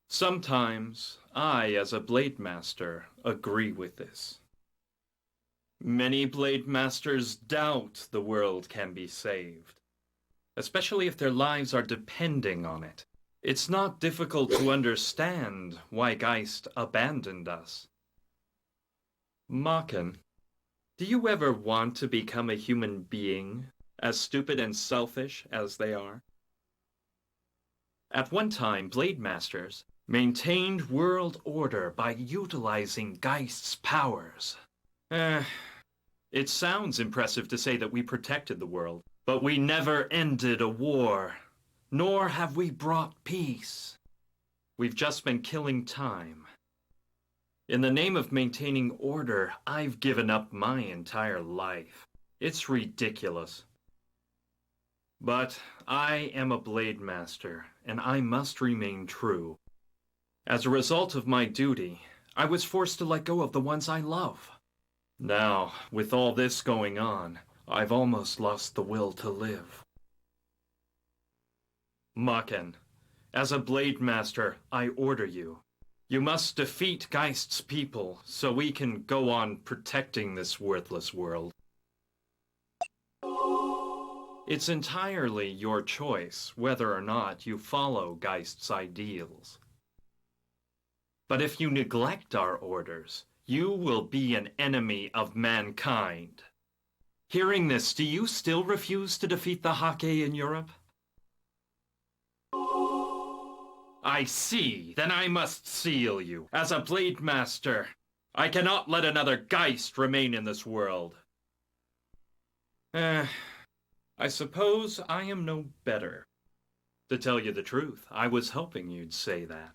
Sometimes, I, as a Blade Master, agree with this. Many Blade Masters doubt the world can be saved, especially if their lives are depending on it. It's not difficult to understand why Geist abandoned us. Maken, do you ever want to become a human being, as stupid and selfish as they are? At one time, Blade Masters maintained world order by utilizing Geist's powers. It sounds impressive to say that we protected the world, but we never ended a war, nor have we brought peace. We've just been killing time. In the name of maintaining order, I've given up my entire life. It's ridiculous. But I am a Blade Master, and I must remain true. As a result of my duty, I was forced to let go of the ones I love. Now, with all this going on, I've almost lost the will to live. Maken, as a Blade Master, I order you. You must defeat Geist's people so we can go on protecting this worthless world. It's entirely your choice whether or not you follow Geist's ideals. But if you neglect our orders, you will be an enemy of mankind. Hearing this, do you still refuse to defeat the Hakke in Europe? I see. Then I must seal you. As a Blade Master, I cannot let another Geist remain in this world. I suppose I am no better. To tell you the truth, I was hoping you'd say that.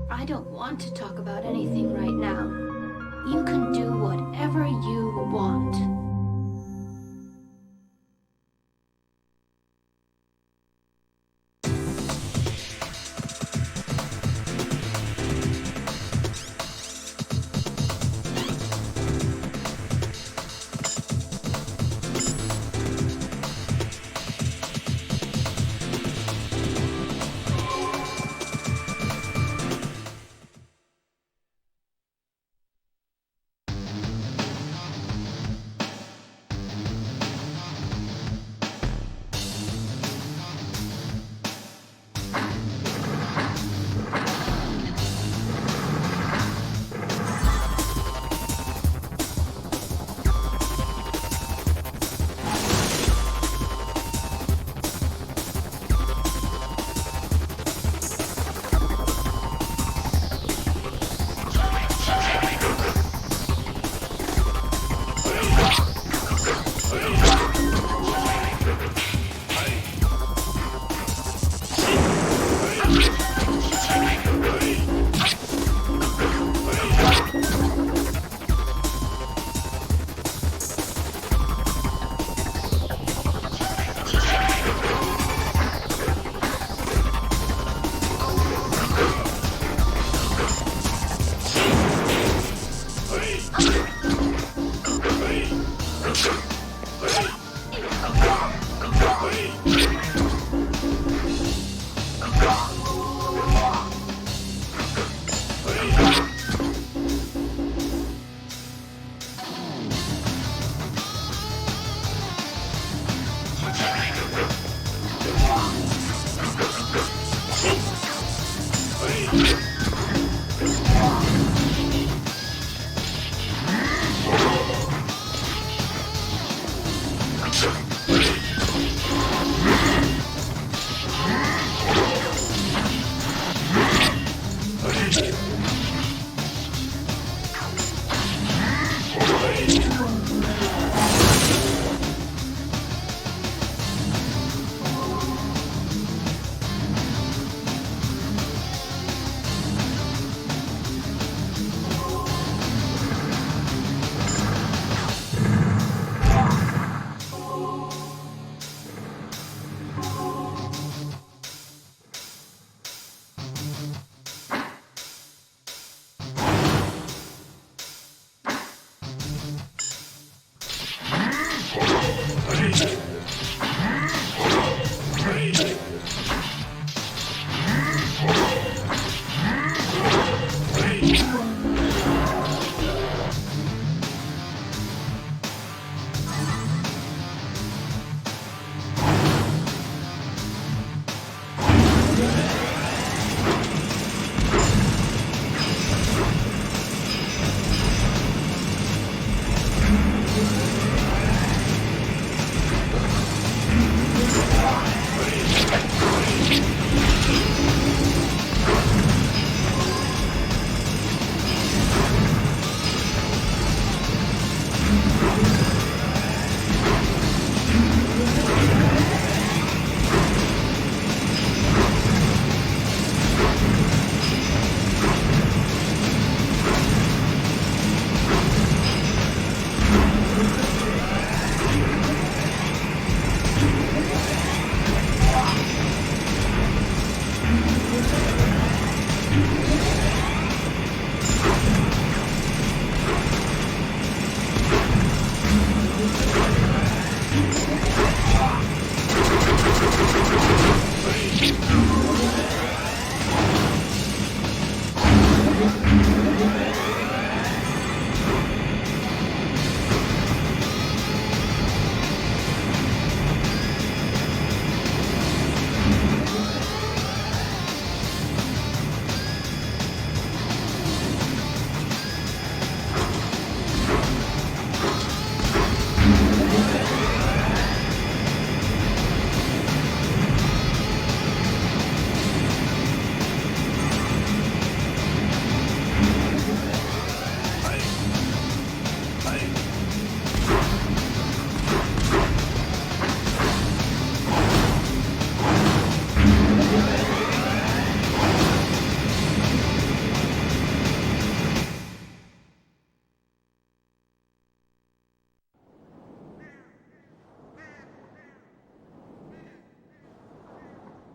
I don't want to talk about anything right now. You can do whatever you want.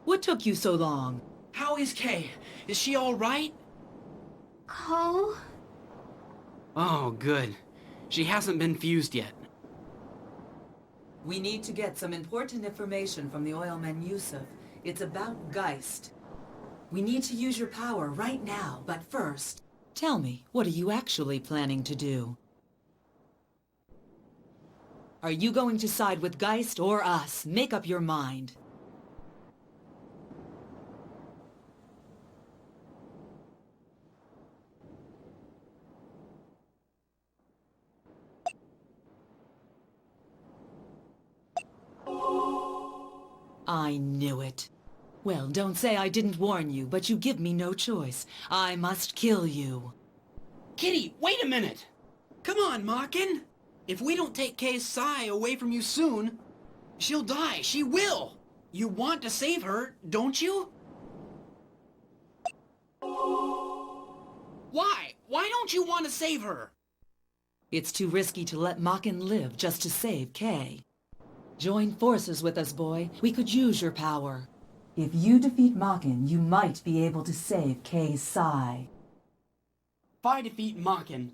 What took you so long? How is Kay? Is she all right? Cole? Oh, good. She hasn't been fused yet. We need to get some important information from the oilman Yusuf. It's about Geist. We need to use your power right now, but first, tell me, what are you actually planning to do? Are you going to side with Geist or us? Make up your mind. I knew it. Well, don't say I didn't warn you, but you give me no choice. I must kill you. Kitty, wait a minute! Come on, Maken! If we don't take Kay's Sai away from you soon, she'll die. She will! You want to save her, don't you? Why? Why don't you want to save her? It's too risky to let Maken live just to save Kay. Join forces with us, boy. We could use your power. If you defeat Maken, you might be able to save Kay's Sai. If I defeat Maken,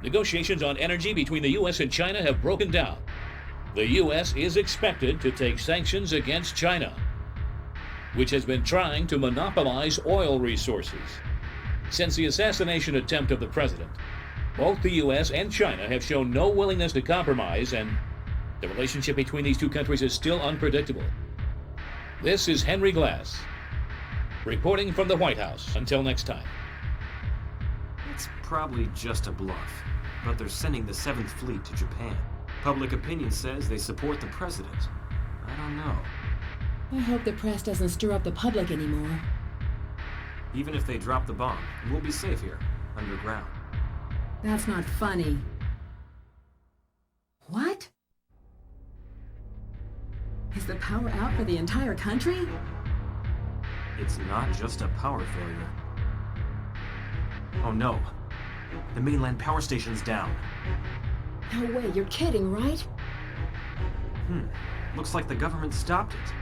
Negotiations on energy between the U.S. and China have broken down. The U.S. is expected to take sanctions against China, which has been trying to monopolize oil resources. Since the assassination attempt of the president, both the U.S. and China have shown no willingness to compromise, and the relationship between these two countries is still unpredictable. This is Henry Glass, reporting from the White House. Until next time. It's probably just a bluff, but they're sending the 7th Fleet to Japan. Public opinion says they support the president. I don't know. I hope the press doesn't stir up the public anymore. Even if they drop the bomb, we'll be safe here, underground. That's not funny. What? Is the power out for the entire country? It's not just a power failure. Oh no. The mainland power station's down. No way, you're kidding, right? Looks like the government stopped it.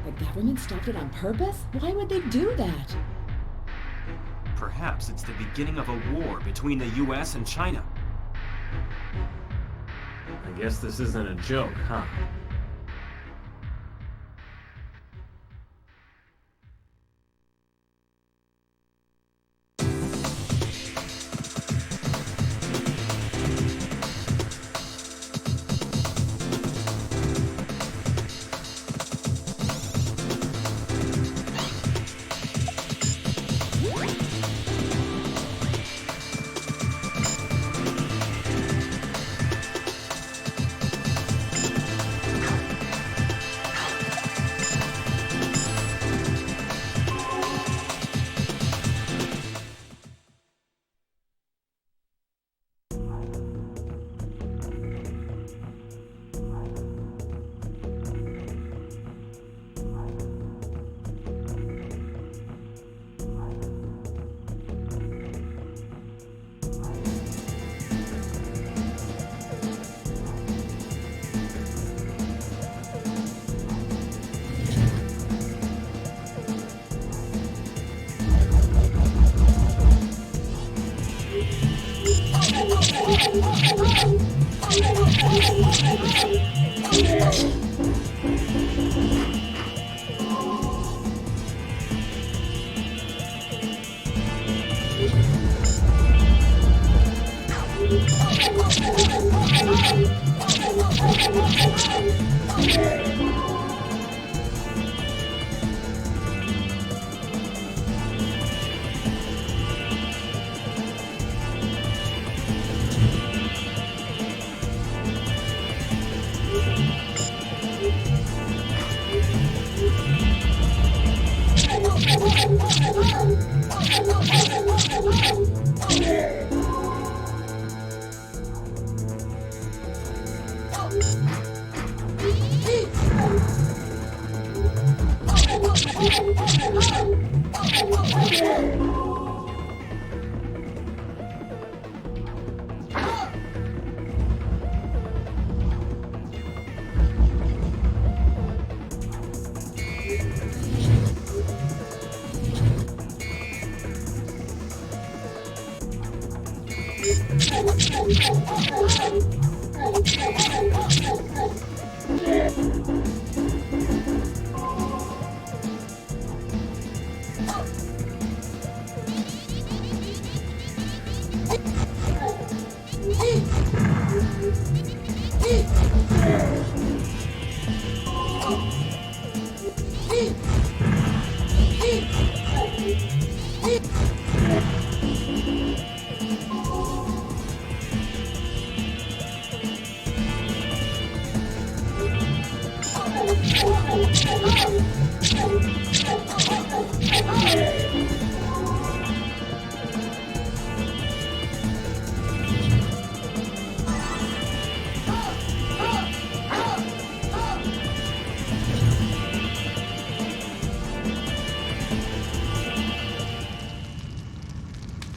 The government stopped it on purpose? Why would they do that? Perhaps it's the beginning of a war between the US and China. I guess this isn't a joke, huh?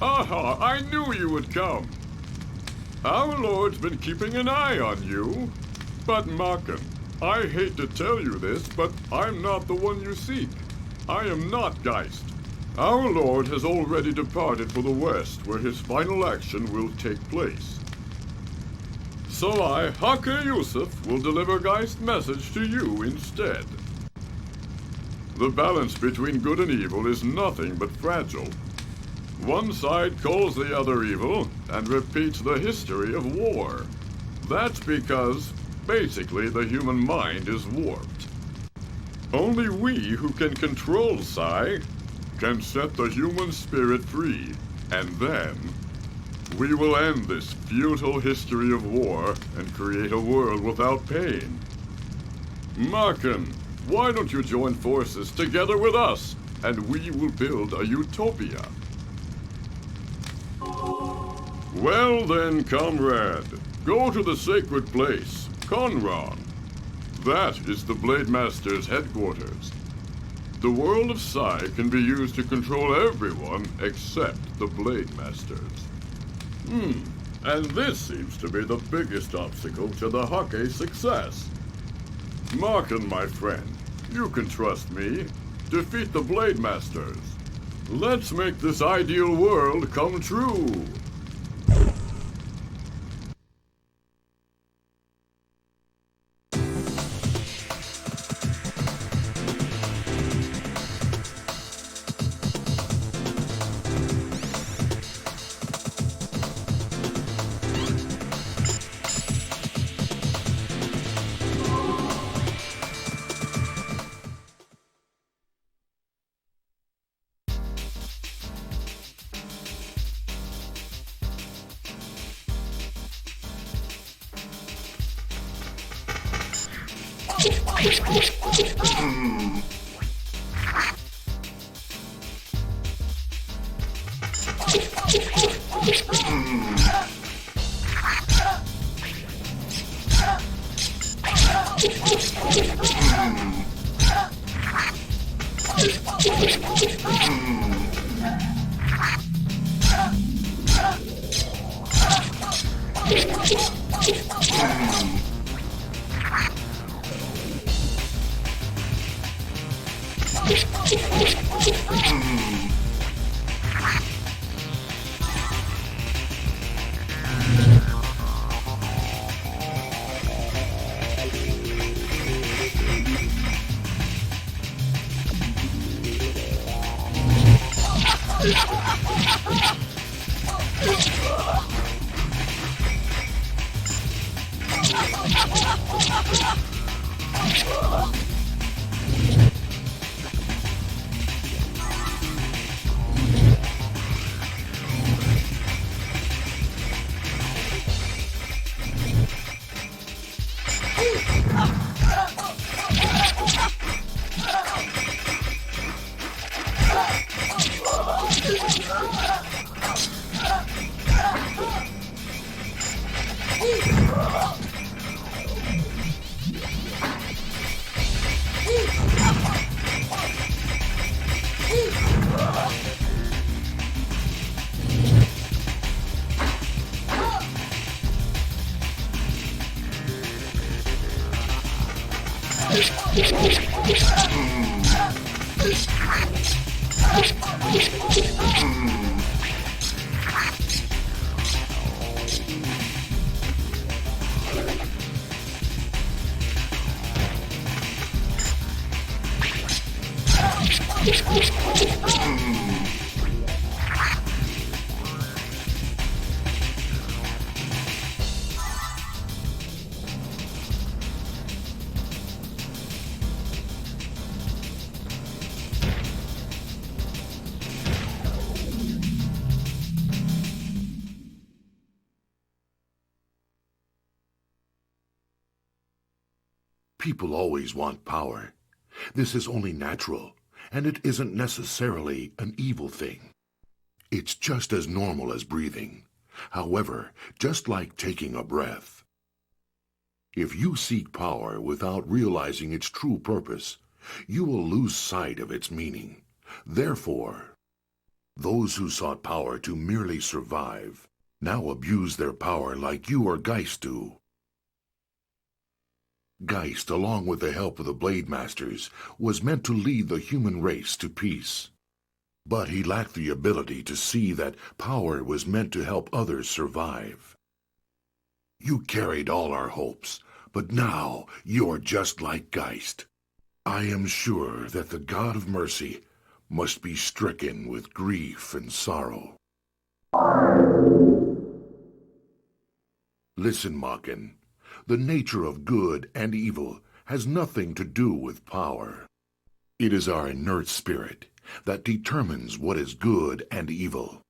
Aha, I knew you would come. Our Lord's been keeping an eye on you. But Maken, I hate to tell you this, but I'm not the one you seek. I am not Geist. Our Lord has already departed for the West, where his final action will take place. So I, Hakke Yusuf, will deliver Geist's message to you instead. The balance between good and evil is nothing but fragile. One side calls the other evil and repeats the history of war. That's because, basically, the human mind is warped. Only we who can control Psi can set the human spirit free, and then we will end this futile history of war and create a world without pain. Maken, why don't you join forces together with us, and we will build a utopia? Well then, comrade, go to the sacred place, Conron. That is the Blade Master's headquarters. The world of Psi can be used to control everyone except the Blade Masters. And this seems to be the biggest obstacle to the Hakke's success. Maken, my friend, you can trust me. Defeat the Blade Masters. Let's make this ideal world come true. People always want power. This is only natural, and it isn't necessarily an evil thing. It's just as normal as breathing. However, just like taking a breath. If you seek power without realizing its true purpose, you will lose sight of its meaning. Therefore, those who sought power to merely survive now abuse their power like you or Geist do. Geist, along with the help of the Blade Masters, was meant to lead the human race to peace. But he lacked the ability to see that power was meant to help others survive. You carried all our hopes, but now you're just like Geist. I am sure that the God of Mercy must be stricken with grief and sorrow. Listen, Maken. The nature of good and evil has nothing to do with power. It is our inert spirit that determines what is good and evil.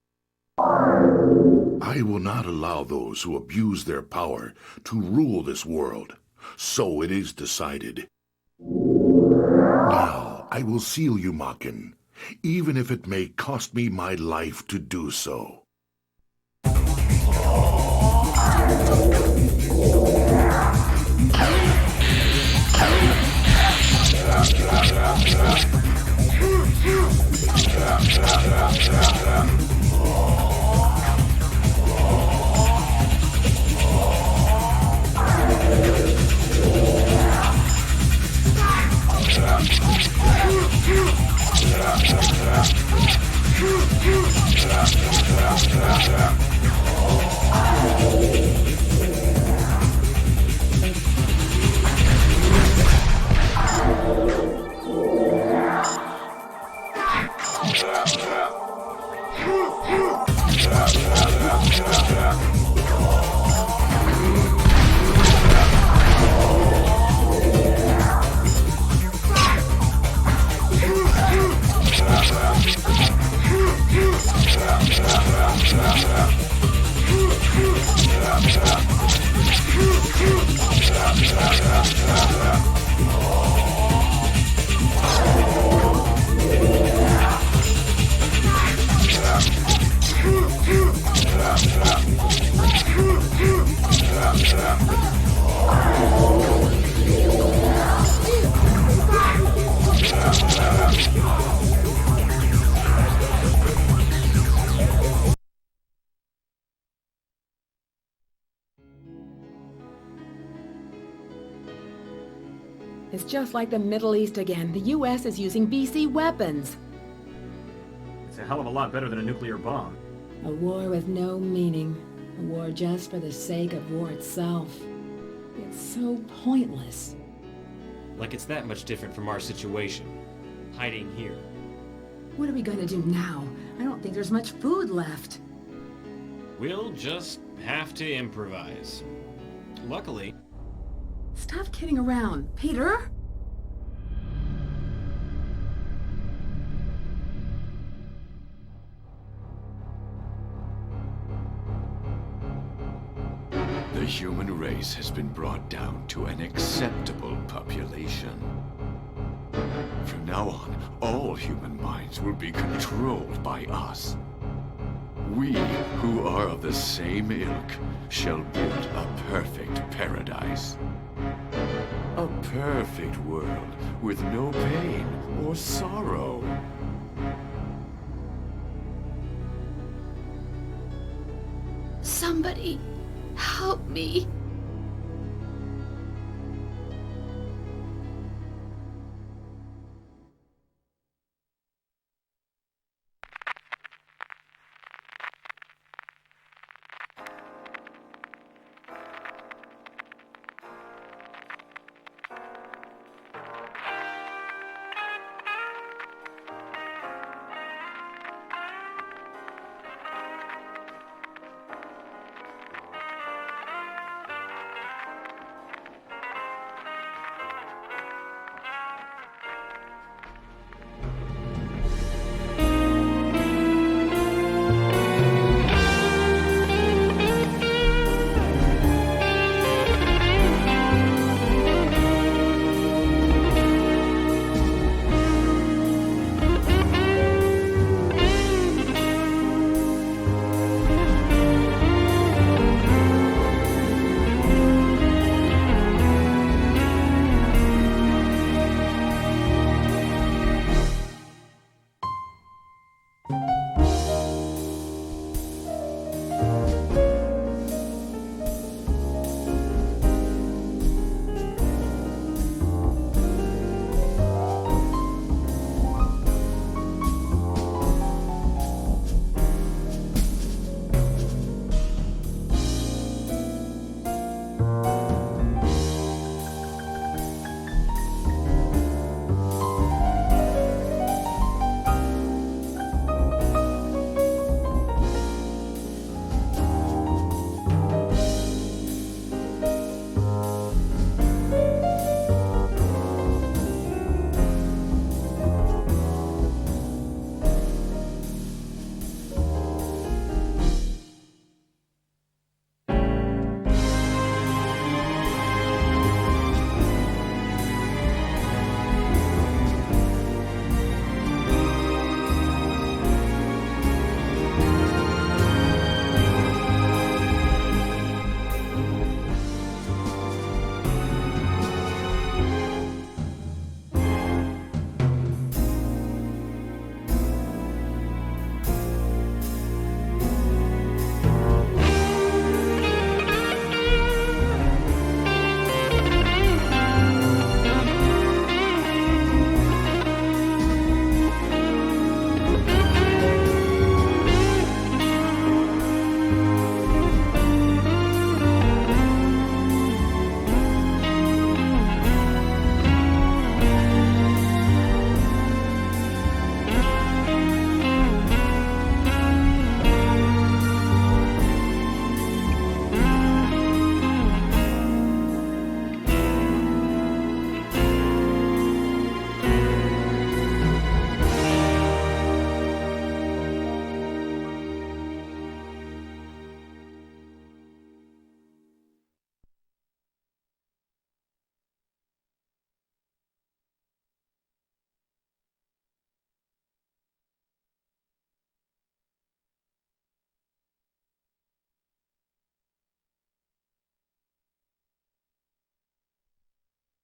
I will not allow those who abuse their power to rule this world, so it is decided. Now I will seal you, Maken, even if it may cost me my life to do so. It's just like the Middle East again. The U.S. is using BC weapons. It's a hell of a lot better than a nuclear bomb. A war with no meaning. A war just for the sake of war itself. It's so pointless. Like it's that much different from our situation. Hiding here. What are we gonna do now? I don't think there's much food left. We'll just have to improvise. Luckily... Stop kidding around, Peter! The human race has been brought down to an acceptable population. From now on, all human minds will be controlled by us. We, who are of the same ilk, shall build a perfect paradise. A perfect world with no pain or sorrow. Somebody, help me.